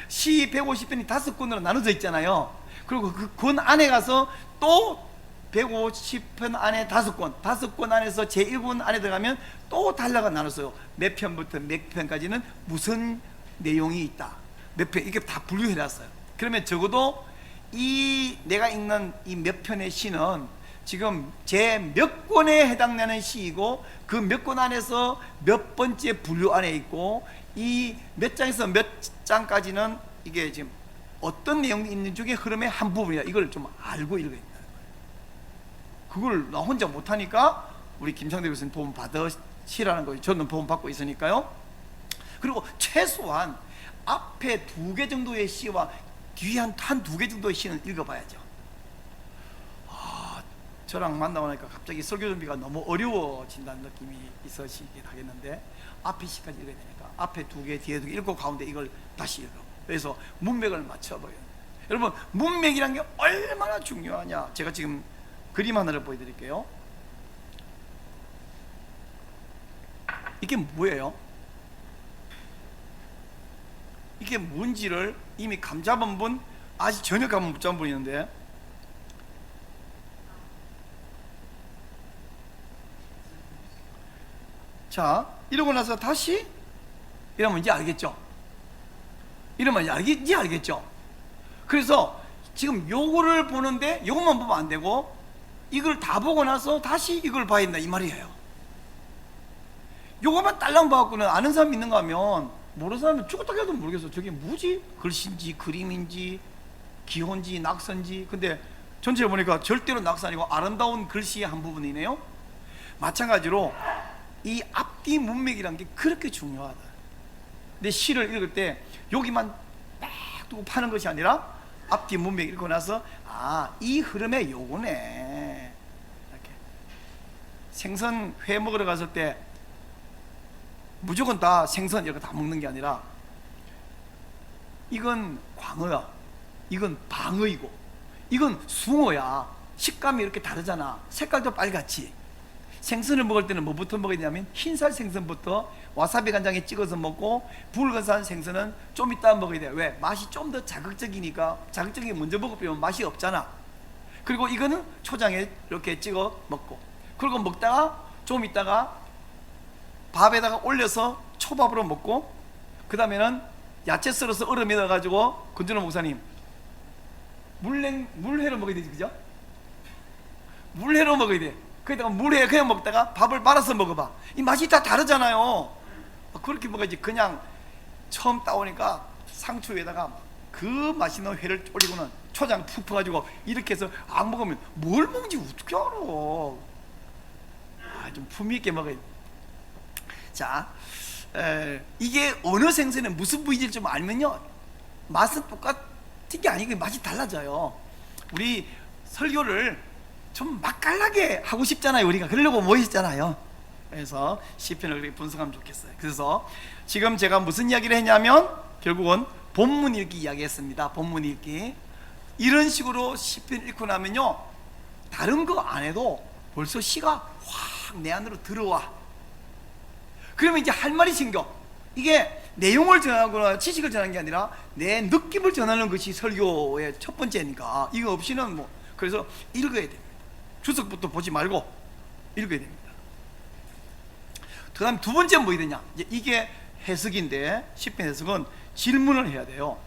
시 150편이 5권으로 나눠져 있잖아요. 그리고 그 권 안에 가서 또 150편 안에 5권, 5권 안에서 제1권 안에 들어가면 또 달라가 나눴어요. 몇 편부터 몇 편까지는 무슨 내용이 있다, 몇 편, 이렇게 다 분류해놨어요. 그러면 적어도 이 내가 읽는 이 몇 편의 시는 지금 제 몇 권에 해당되는 시이고, 그 몇 권 안에서 몇 번째 분류 안에 있고, 이 몇 장에서 몇 장까지는 이게 지금 어떤 내용이 있는 중에 흐름의 한 부분이야. 이걸 좀 알고 읽어야 된다는 거예요. 그걸 나 혼자 못하니까 우리 김창대 교수님 도움 받으시라는 거예요. 저는 도움 받고 있으니까요. 그리고 최소한 앞에 2개 정도의 시와 뒤에 한 2개 정도의 시는 읽어봐야죠. 저랑 만나고 나니까 갑자기 설교 준비가 너무 어려워진다는 느낌이 있으시긴 하겠는데, 앞에 시까지 읽어야 되니까 앞에 2개, 뒤에 2개 읽고 가운데 이걸 다시 읽어. 그래서 문맥을 맞춰봐요. 여러분, 문맥이란 게 얼마나 중요하냐, 제가 지금 그림 하나를 보여드릴게요. 이게 뭐예요? 이게 뭔지를 이미 감 잡은 분, 아직 전혀 감은 못 잡은 분이 있는데, 자, 이러고 나서 다시 이러면 이제 알겠죠? 이러면 이제 알겠죠? 그래서 지금 요거를 보는데 요것만 보면 안 되고, 이걸 다 보고 나서 다시 이걸 봐야 된다 이 말이에요. 요거만 딸랑 봐갖고는 아는 사람 있는가 하면, 모르는 사람은 죽었다 해도 모르겠어. 저게 뭐지? 글씨인지 그림인지 기호인지 낙서인지. 근데 전체를 보니까 절대로 낙서 아니고 아름다운 글씨의 한 부분이네요. 마찬가지로 이 앞뒤 문맥이란 게 그렇게 중요하다. 근데 시를 읽을 때 여기만 딱 두고 파는 것이 아니라 앞뒤 문맥 읽고 나서, 이 흐름에 요거네. 이렇게 생선 회 먹으러 갔을 때 무조건 다 생선 이렇게 다 먹는 게 아니라, 이건 광어야, 이건 방어이고, 이건 숭어야. 식감이 이렇게 다르잖아. 색깔도 빨갛지. 생선을 먹을 때는 뭐부터 먹어야 되냐면 흰살 생선부터 와사비 간장에 찍어서 먹고, 붉은살 생선은 좀 이따 먹어야 돼. 왜? 맛이 좀 더 자극적이니까. 자극적인 게 먼저 먹으면 맛이 없잖아. 그리고 이거는 초장에 이렇게 찍어 먹고, 그리고 먹다가 좀 이따가 밥에다가 올려서 초밥으로 먹고, 그 다음에는 야채 썰어서 얼음에 넣어가지고, 권준호 목사님, 물회로 먹어야 되지, 그죠? 물회로 먹어야 돼. 거기다가 물회 그냥 먹다가 밥을 말아서 먹어봐. 이 맛이 다 다르잖아요. 그렇게 먹어야지. 그냥 처음 따오니까 상추 위에다가 그 맛있는 회를 올리고는 초장 푹 퍼가지고 이렇게 해서 안 먹으면 뭘 먹는지 어떻게 알아. 좀 품위 있게 먹어야 돼. 자, 이게 어느 생선에 무슨 부위인지 좀 알면요, 맛은 똑같은 게 아니고 맛이 달라져요. 우리 설교를 좀 맛깔나게 하고 싶잖아요. 우리가 그러려고 모이셨잖아요. 그래서 시편을 그렇게 분석하면 좋겠어요. 그래서 지금 제가 무슨 이야기를 했냐면, 결국은 본문 읽기 이야기했습니다. 본문 읽기. 이런 식으로 시편 읽고 나면요, 다른 거 안 해도 벌써 시가 확 내 안으로 들어와. 그러면 이제 할 말이 생겨. 이게 내용을 전하거나 지식을 전하는 게 아니라 내 느낌을 전하는 것이 설교의 첫 번째니까, 이거 없이는 뭐. 그래서 읽어야 됩니다. 주석부터 보지 말고 읽어야 됩니다. 그 다음 두 번째는 뭐 되냐, 이제 이게 해석인데, 시편 해석은 질문을 해야 돼요.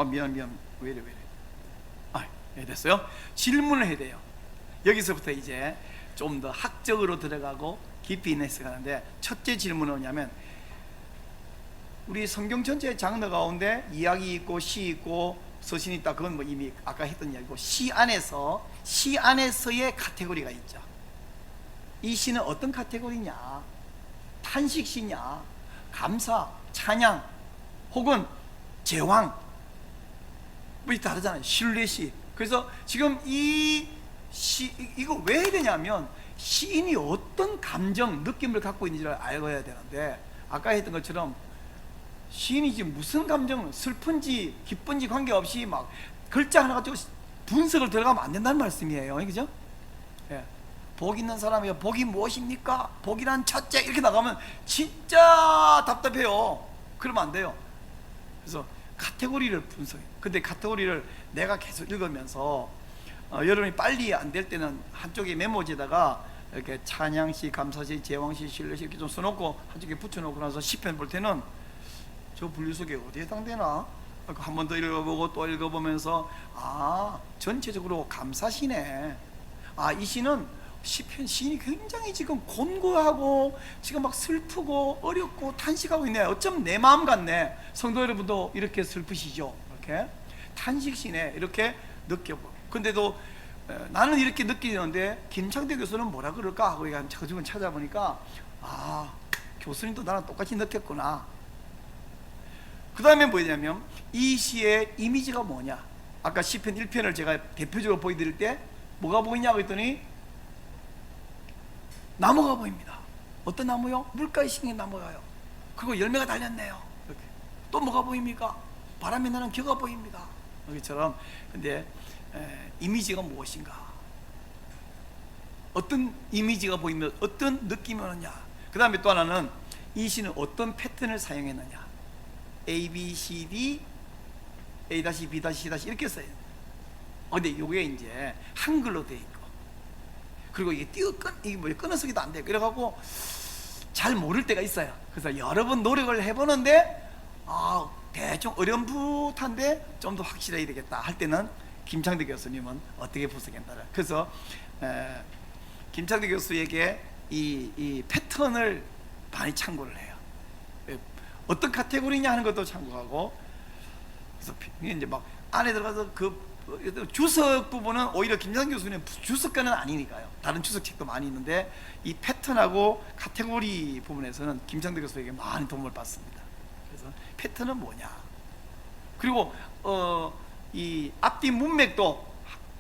미안 왜 이래 예, 됐어요. 질문을 해야 돼요. 여기서부터 이제 좀 더 학적으로 들어가고 깊이 있는 해석하는데, 첫째 질문은 뭐냐면, 우리 성경 전체의 장르 가운데 이야기 있고 시 있고 서신이 있다. 그건 뭐 이미 아까 했던 이야기고, 시 안에서의 카테고리가 있죠. 이 시는 어떤 카테고리냐? 탄식시냐, 감사, 찬양, 혹은 제왕, 뭐 다르잖아요. 신뢰시. 그래서 지금 이거 왜 해야 되냐면, 시인이 어떤 감정, 느낌을 갖고 있는지를 알아야 되는데, 아까 했던 것처럼 시인이 지금 무슨 감정, 슬픈지 기쁜지 관계없이 막 글자 하나 가지고 분석을 들어가면 안 된다는 말씀이에요. 그죠? 예. 복 있는 사람이요, 복이 무엇입니까? 복이란 첫째, 이렇게 나가면 진짜 답답해요. 그러면 안 돼요. 그래서 카테고리를 분석해요. 근데 카테고리를 내가 계속 읽으면서 여러분이 빨리 안 될 때는 한쪽에 메모지에다가 이렇게 찬양시, 감사시, 제왕시, 신뢰시 이렇게 좀 써놓고 한쪽에 붙여놓고 나서 시편 볼 때는 저 분류 속에 어디에 해당되나? 한 번 더 읽어보고 또 읽어보면서, 전체적으로 감사시네. 이 시는 시편 시인이 굉장히 지금 곤고하고 지금 막 슬프고 어렵고 탄식하고 있네. 어쩜 내 마음 같네. 성도 여러분도 이렇게 슬프시죠? 이렇게 탄식시네, 이렇게 느껴보. 근데도 나는 이렇게 느끼는데 김창대 교수는 뭐라 그럴까 하고 저쪽은 찾아보니까, 교수님도 나랑 똑같이 느꼈구나. 그 다음에 뭐냐면, 이 시의 이미지가 뭐냐. 아까 시편 1편을 제가 대표적으로 보여드릴 때 뭐가 보이냐고 했더니 나무가 보입니다. 어떤 나무요? 물가에 심긴 나무가요. 그리고 열매가 달렸네요. 이렇게. 또 뭐가 보입니까? 바람이 나는 겨가 보입니다. 여기처럼. 근데 이미지가 무엇인가? 어떤 이미지가 보이면 어떤 느낌이 오느냐. 그 다음에 또 하나는, 이 시는 어떤 패턴을 사용했느냐. A, B, C, D, A-B, C- 이렇게 써요. 근데 이게 이제 한글로 되어 있고, 그리고 이게 끊어쓰기도 안 돼요. 그래갖고 잘 모를 때가 있어요. 그래서 여러 번 노력을 해보는데, 대충 어렴풋한데 좀 더 확실해야 되겠다 할 때는 김창대 교수님은 어떻게 분석했나. 그래서 김창대 교수에게 이 패턴을 많이 참고를 해요. 어떤 카테고리냐 하는 것도 참고하고. 그래서 이제 막 안에 들어가서 그 주석 부분은 오히려 김창대 교수님 주석가는 아니니까요. 다른 주석책도 많이 있는데, 이 패턴하고 카테고리 부분에서는 김창대 교수에게 많이 도움을 받습니다. 그래서 패턴은 뭐냐, 그리고 이 앞뒤 문맥도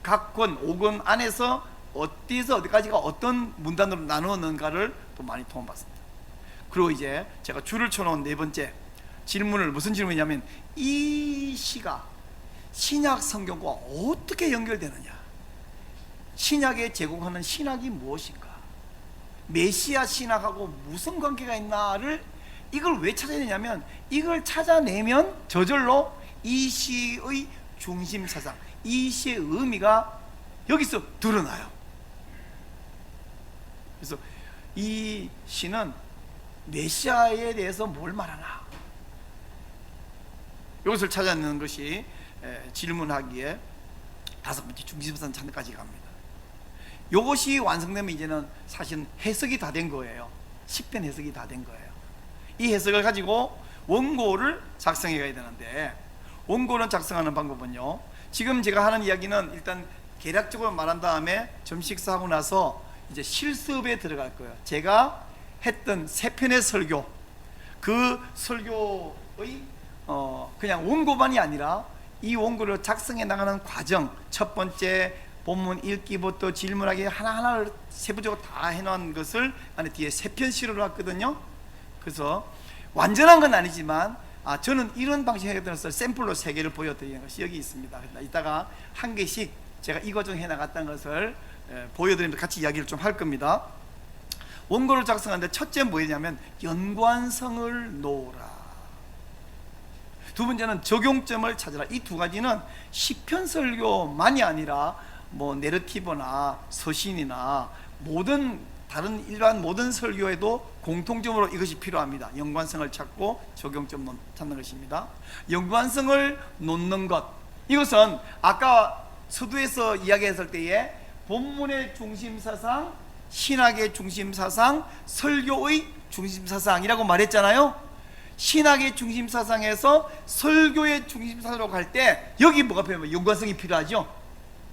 각 권, 5권 안에서 어디서 어디까지가 어떤 문단으로 나누었는가를 또 많이 도움받습니다. 그리고 이제 제가 줄을 쳐놓은 네 번째 질문을, 무슨 질문이냐면, 이 시가 신약 성경과 어떻게 연결되느냐. 신약에 제공하는 신학이 무엇인가, 메시아 신학하고 무슨 관계가 있나를, 이걸 왜 찾아야 되냐면, 이걸 찾아내면 저절로 이 시의 중심 사상, 이 시의 의미가 여기서 드러나요. 그래서 이 시는 메시아에 대해서 뭘 말하나, 이것을 찾아내는 것이 질문하기에 다섯 번째 중심선 찾는까지 갑니다. 이것이 완성되면 이제는 사실은 해석이 다 된 거예요. 10편 해석이 다 된 거예요. 이 해석을 가지고 원고를 작성해 가야 되는데, 원고를 작성하는 방법은요, 지금 제가 하는 이야기는 일단 개략적으로 말한 다음에 점 식사하고 나서 이제 실습에 들어갈 거예요. 제가 했던 3편의 설교, 그 설교의 그냥 원고만이 아니라 이 원고를 작성해 나가는 과정, 첫 번째 본문 읽기부터 질문하기 하나하나를 세부적으로 다 해놓은 것을 안에 뒤에 3편씩으로 놨거든요. 그래서 완전한 건 아니지만, 저는 이런 방식에 들어서 샘플로 3개를 보여드리는 것이 여기 있습니다. 이따가 한 개씩 제가 이 과정 해나갔다는 것을 보여드리면서 같이 이야기를 좀 할 겁니다. 원고를 작성하는데 첫째 뭐냐면, 연관성을 놓으라. 두 번째는 적용점을 찾으라. 이 두 가지는 시편 설교만이 아니라 뭐 내러티브나 서신이나 모든 다른 일반 모든 설교에도 공통점으로 이것이 필요합니다. 연관성을 찾고 적용점 찾는 것입니다. 연관성을 놓는 것, 이것은 아까 서두에서 이야기했을 때에 본문의 중심 사상, 신학의 중심 사상, 설교의 중심 사상이라고 말했잖아요. 신학의 중심 사상에서 설교의 중심 사상으로 갈 때 여기 뭐가 필요하면 연관성이 필요하죠.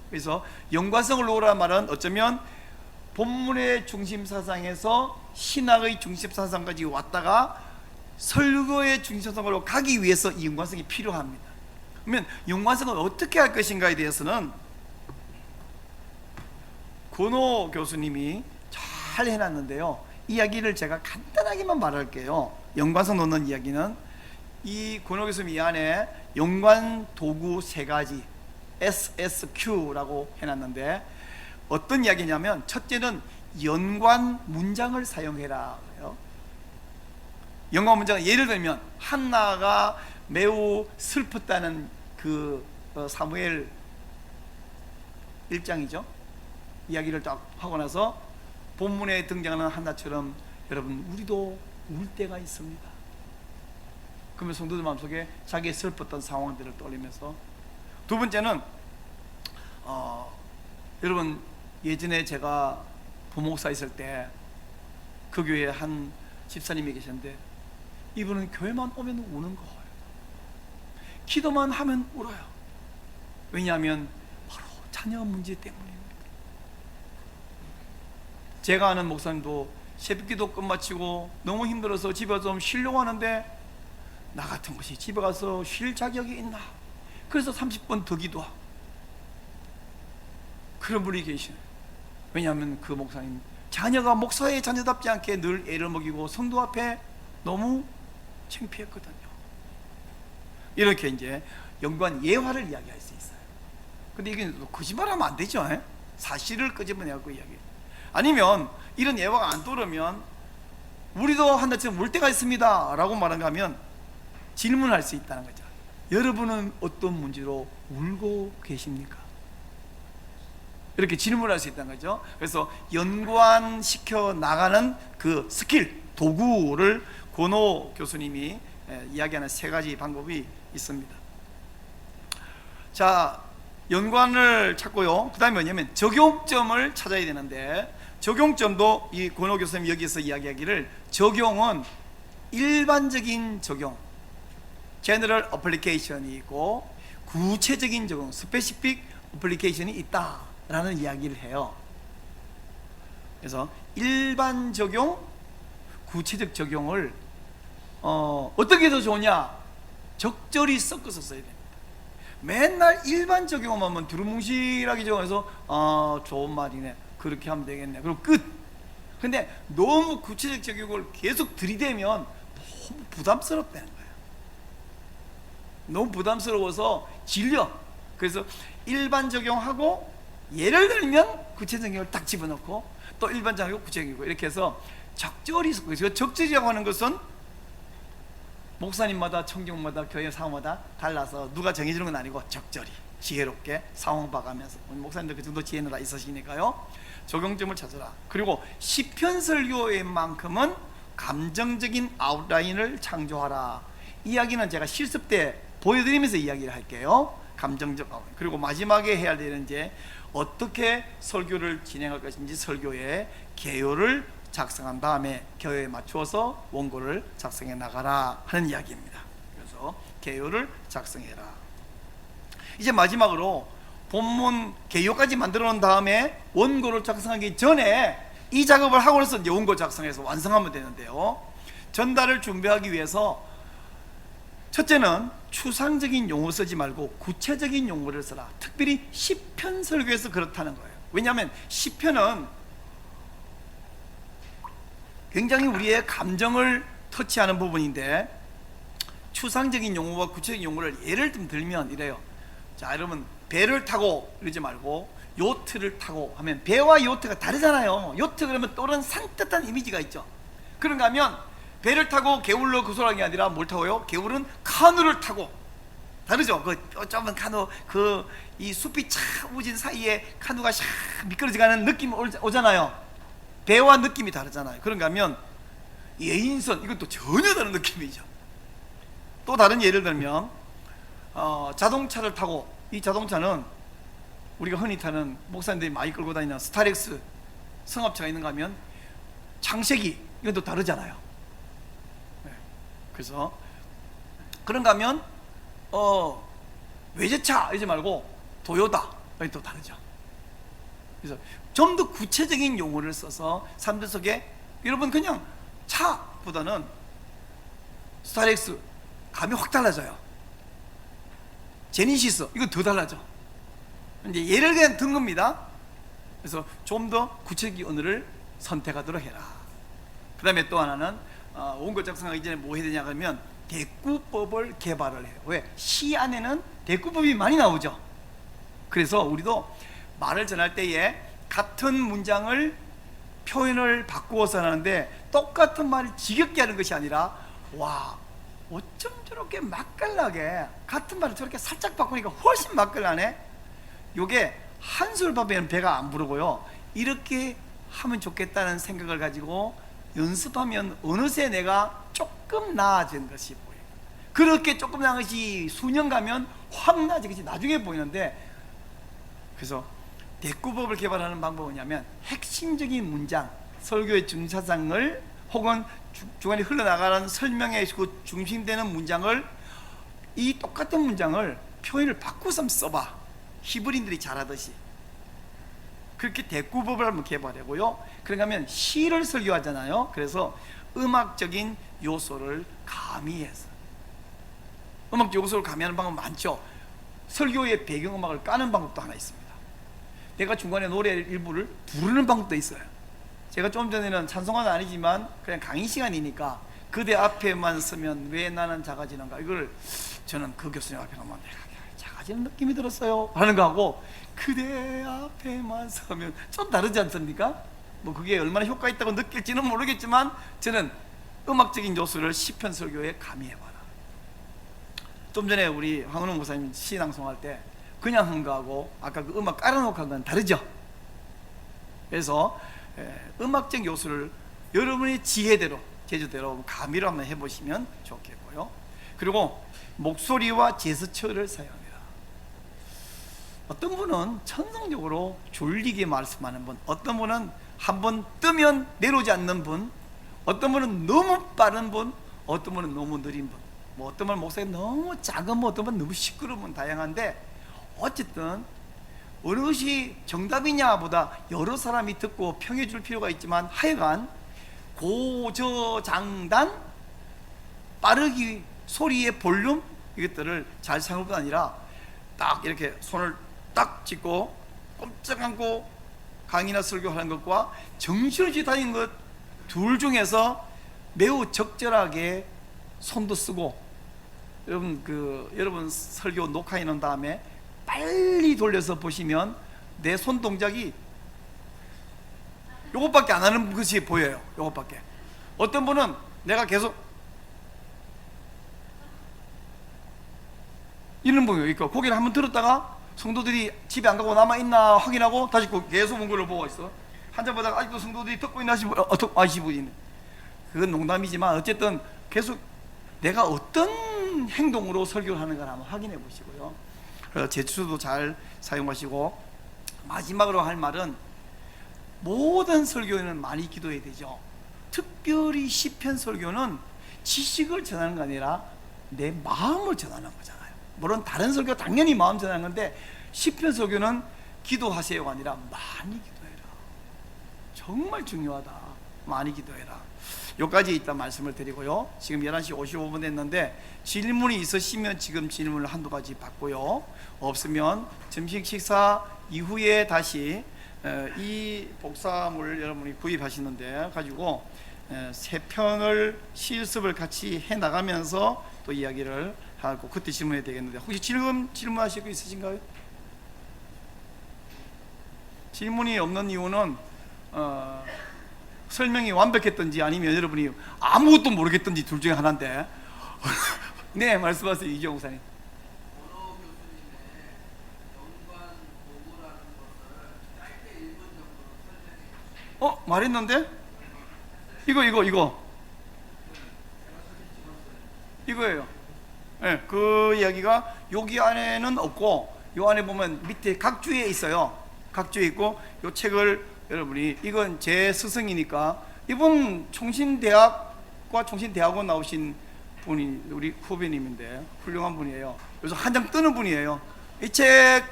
그래서 연관성을 놓으라는 말은 어쩌면 본문의 중심 사상에서 신학의 중심 사상까지 왔다가 설교의 중심 사상으로 가기 위해서 이 연관성이 필요합니다. 그러면 연관성을 어떻게 할 것인가에 대해서는 권호 교수님이 잘 해놨는데요. 이야기를 제가 간단하게만 말할게요. 연관성 놓는 이야기는 이 권호 교수님 이 안에 연관 도구 3가지 SSQ라고 해놨는데 어떤 이야기냐면 첫째는 연관 문장을 사용해라. 연관 문장은 예를 들면 한나가 매우 슬펐다는 그 사무엘 1장이죠. 이야기를 딱 하고 나서 본문에 등장하는 한나처럼 여러분 우리도 울 때가 있습니다. 그러면 성도들 마음속에 자기의 슬펐던 상황들을 떠올리면서 두 번째는 여러분 예전에 제가 부목사 있을 때 그 교회에 한 집사님이 계셨는데 이분은 교회만 오면 우는 거예요. 기도만 하면 울어요. 왜냐하면 바로 자녀 문제 때문입니다. 제가 아는 목사님도 새벽기도 끝마치고 너무 힘들어서 집에 가서 좀 쉬려고 하는데 나 같은 것이 집에 가서 쉴 자격이 있나? 그래서 30분 더 기도하고 그런 분이 계시네요. 왜냐하면 그 목사님 자녀가 목사의 자녀답지 않게 늘 애를 먹이고 성도 앞에 너무 창피했거든요. 이렇게 이제 연관 예화를 이야기할 수 있어요. 근데 이게 거짓말하면 안 되죠. 사실을 끄집어내갖고 이야기. 아니면 이런 예화가 안 떠오르면 우리도 한나처럼 울 때가 있습니다 라고 말한가 하면 질문할 수 있다는 거죠. 여러분은 어떤 문제로 울고 계십니까? 이렇게 질문할 수 있다는 거죠. 그래서 연관시켜 나가는 그 스킬, 도구를 권호 교수님이 이야기하는 3가지 방법이 있습니다. 자, 연관을 찾고요. 그 다음에 뭐냐면 적용점을 찾아야 되는데 적용점도 이 권호 교수님 여기서 이야기하기를 적용은 일반적인 적용, 제너럴 어플리케이션이 있고 구체적인 적용, 스페시픽 어플리케이션이 있다라는 이야기를 해요. 그래서 일반 적용, 구체적 적용을 어떻게 더 좋으냐? 적절히 섞어서 써야 됩니다. 맨날 일반 적용만 하면 두루뭉실하게 적용해서 좋은 말이네, 그렇게 하면 되겠네, 그리고 끝. 근데 너무 구체적 적용을 계속 들이대면 너무 부담스럽다는 거예요. 너무 부담스러워서 질려. 그래서 일반 적용하고 예를 들면 구체적 적용을 딱 집어넣고 또 일반 적용하고 구체적이고 이렇게 해서 적절히 섞고, 적절이라고 하는 것은 목사님마다, 청중마다, 교회 상황마다 달라서 누가 정해주는 건 아니고 적절히 지혜롭게 상황 봐가면서, 목사님들 그 정도 지혜는 다 있으시니까요. 적용점을 찾아라. 그리고 시편 설교의 만큼은 감정적인 아웃라인을 창조하라. 이야기는 제가 실습 때 보여드리면서 이야기를 할게요. 감정적 아웃라인. 그리고 마지막에 해야 되는 이제 어떻게 설교를 진행할 것인지 설교의 개요를 작성한 다음에 교회에 맞추어서 원고를 작성해 나가라 하는 이야기입니다. 그래서 개요를 작성해라. 이제 마지막으로 본문 개요까지 만들어 놓은 다음에 원고를 작성하기 전에 이 작업을 하고 나서 이제 원고 작성해서 완성하면 되는데요. 전달을 준비하기 위해서 첫째는 추상적인 용어 쓰지 말고 구체적인 용어를 써라. 특별히 시편 설교에서 그렇다는 거예요. 왜냐하면 시편은 굉장히 우리의 감정을 터치하는 부분인데 추상적인 용어와 구체적인 용어를 예를 좀 들면 이래요. 자, 여러분 배를 타고 이러지 말고 요트를 타고 하면 배와 요트가 다르잖아요. 요트 그러면 또는 산뜻한 이미지가 있죠. 그런가 하면 배를 타고 개울로 구설하는 게 아니라 뭘 타고요? 개울은 카누를 타고. 다르죠? 그 좁은 카누, 그 이 숲이 참 우진 사이에 카누가 샥 미끄러져가는 느낌이 오잖아요. 배와 느낌이 다르잖아요. 그런가 하면 예인선, 이건 또 전혀 다른 느낌이죠. 또 다른 예를 들면 자동차를 타고, 이 자동차는 우리가 흔히 타는 목사님들이 많이 끌고 다니는 스타렉스 승합차가 있는가 하면 창세기 이건 또 다르잖아요. 네. 그래서 그런가 하면 외제차 이러지 말고 도요타 여기 또 다르죠. 그래서 좀 더 구체적인 용어를 써서 사람들 속에 여러분 그냥 차보다는 스타렉스 감이 확 달라져요. 제니시스 이거 더 달라져. 이제 예를 그냥 든 겁니다. 그래서 좀 더 구체적인 언어를 선택하도록 해라. 그 다음에 또 하나는 원고 작성하기 전에 뭐 해야 되냐 그러면 대꾸법을 개발을 해요. 왜? 시 안에는 대꾸법이 많이 나오죠. 그래서 우리도 말을 전할 때에 같은 문장을 표현을 바꾸어서 하는데 똑같은 말을 지겹게 하는 것이 아니라 와 어쩜 저렇게 맛깔나게 같은 말을 저렇게 살짝 바꾸니까 훨씬 맛깔나네. 요게 한술 밥에는 배가 안 부르고요, 이렇게 하면 좋겠다는 생각을 가지고 연습하면 어느새 내가 조금 나아진 것이 보여요. 그렇게 조금 나은 것이 수년 가면 확 나아진 것이 나중에 보이는데, 그래서 대꾸법을 개발하는 방법은 뭐냐면 핵심적인 문장, 설교의 중차상을 혹은 중간에 흘러나가는 설명의 그 중심되는 문장을, 이 똑같은 문장을 표현을 바꾸서 써봐. 히브리인들이 잘하듯이 그렇게 대꾸법을 한번 개발하고요. 그런가 하면 시를 설교하잖아요. 그래서 음악적인 요소를 가미해서, 음악적 요소를 가미하는 방법 많죠. 설교의 배경음악을 까는 방법도 하나 있습니다. 내가 중간에 노래 일부를 부르는 방법도 있어요. 제가 좀 전에는 찬송가는 아니지만 그냥 강의 시간이니까 그대 앞에만 서면 왜 나는 작아지는가, 이걸 저는 그 교수님 앞에 가면 내가 작아지는 느낌이 들었어요 하는 거하고 그대 앞에만 서면 좀 다르지 않습니까? 뭐 그게 얼마나 효과 있다고 느낄지는 모르겠지만 저는 음악적인 요소를 시편 설교에 가미해봐라. 좀 전에 우리 황은홍 목사님 시 낭송할 때 그냥 한 거하고 아까 그 음악 깔아놓고 한 건 다르죠. 그래서 음악적 요소를 여러분의 지혜대로, 제주대로 가미로 한번 해보시면 좋겠고요. 그리고 목소리와 제스처를 사용합니다. 어떤 분은 천성적으로 졸리게 말씀하는 분, 어떤 분은 한번 뜨면 내려오지 않는 분, 어떤 분은 너무 빠른 분, 어떤 분은 너무 느린 분, 뭐 어떤 분은 목소리가 너무 작은 분, 어떤 분은 너무 시끄러운 분, 다양한데 어쨌든 어느 것이 정답이냐 보다 여러 사람이 듣고 평해 줄 필요가 있지만 하여간 고저장단, 빠르기, 소리의 볼륨, 이것들을 잘 사용할 뿐 아니라 딱 이렇게 손을 딱 짚고 꼼짝 않고 강의나 설교하는 것과 정신없이 다니는 것 둘 중에서 매우 적절하게 손도 쓰고, 여러분 설교 녹화해 놓은 다음에 빨리 돌려서 보시면 내 손 동작이 요것밖에 안 하는 것이 보여요. 요것밖에. 어떤 분은 내가 계속 이런 분이 있고 고개를 한번 들었다가 성도들이 집에 안 가고 남아있나 확인하고 다시 계속 문구를 보고 있어. 한참 보다가 아직도 성도들이 듣고 있나 싶어. 그건 농담이지만 어쨌든 계속 내가 어떤 행동으로 설교를 하는가 한번 확인해 보시고요. 그래서 제추도 잘 사용하시고, 마지막으로 할 말은 모든 설교에는 많이 기도해야 되죠. 특별히 시편 설교는 지식을 전하는 게 아니라 내 마음을 전하는 거잖아요. 물론 다른 설교 당연히 마음 전하는 건데 시편 설교는 기도하세요가 아니라 많이 기도해라. 정말 중요하다. 많이 기도해라. 여기까지 일단 말씀을 드리고요. 지금 11시 55분 됐는데 질문이 있으시면 지금 질문을 한두 가지 받고요. 없으면 점심 식사 이후에 다시 이 복사물 여러분이 구입하시는데 가지고 세 편을 실습을 같이 해 나가면서 또 이야기를 하고 그때 질문해야 되겠는데, 혹시 질문하실 거 있으신가요? 질문이 없는 이유는 설명이 완벽했던지 아니면 여러분이 아무것도 모르겠던지 둘 중에 하나인데 네, 말씀하세요. 이재용 목사님. 원호 교수님의 연관 보고라는 것을 짧게 1분 정도로 설명해 주시죠. 말했는데? 이거예요. 네, 그 이야기가 여기 안에는 없고 요 안에 보면 밑에 각 주에 있어요. 각 주에 있고 요 책을 여러분이, 이건 제 스승이니까 이분 총신대학과 총신대학원 나오신 분이 우리 후배님인데 훌륭한 분이에요. 그래서 한 장 뜨는 분이에요. 이 책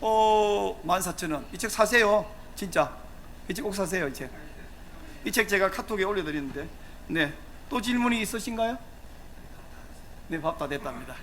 14,000원. 이 책 사세요. 진짜 이 책 꼭 사세요. 이 책. 이 책 제가 카톡에 올려드리는데. 네, 또 질문이 있으신가요? 네, 밥 다 됐답니다.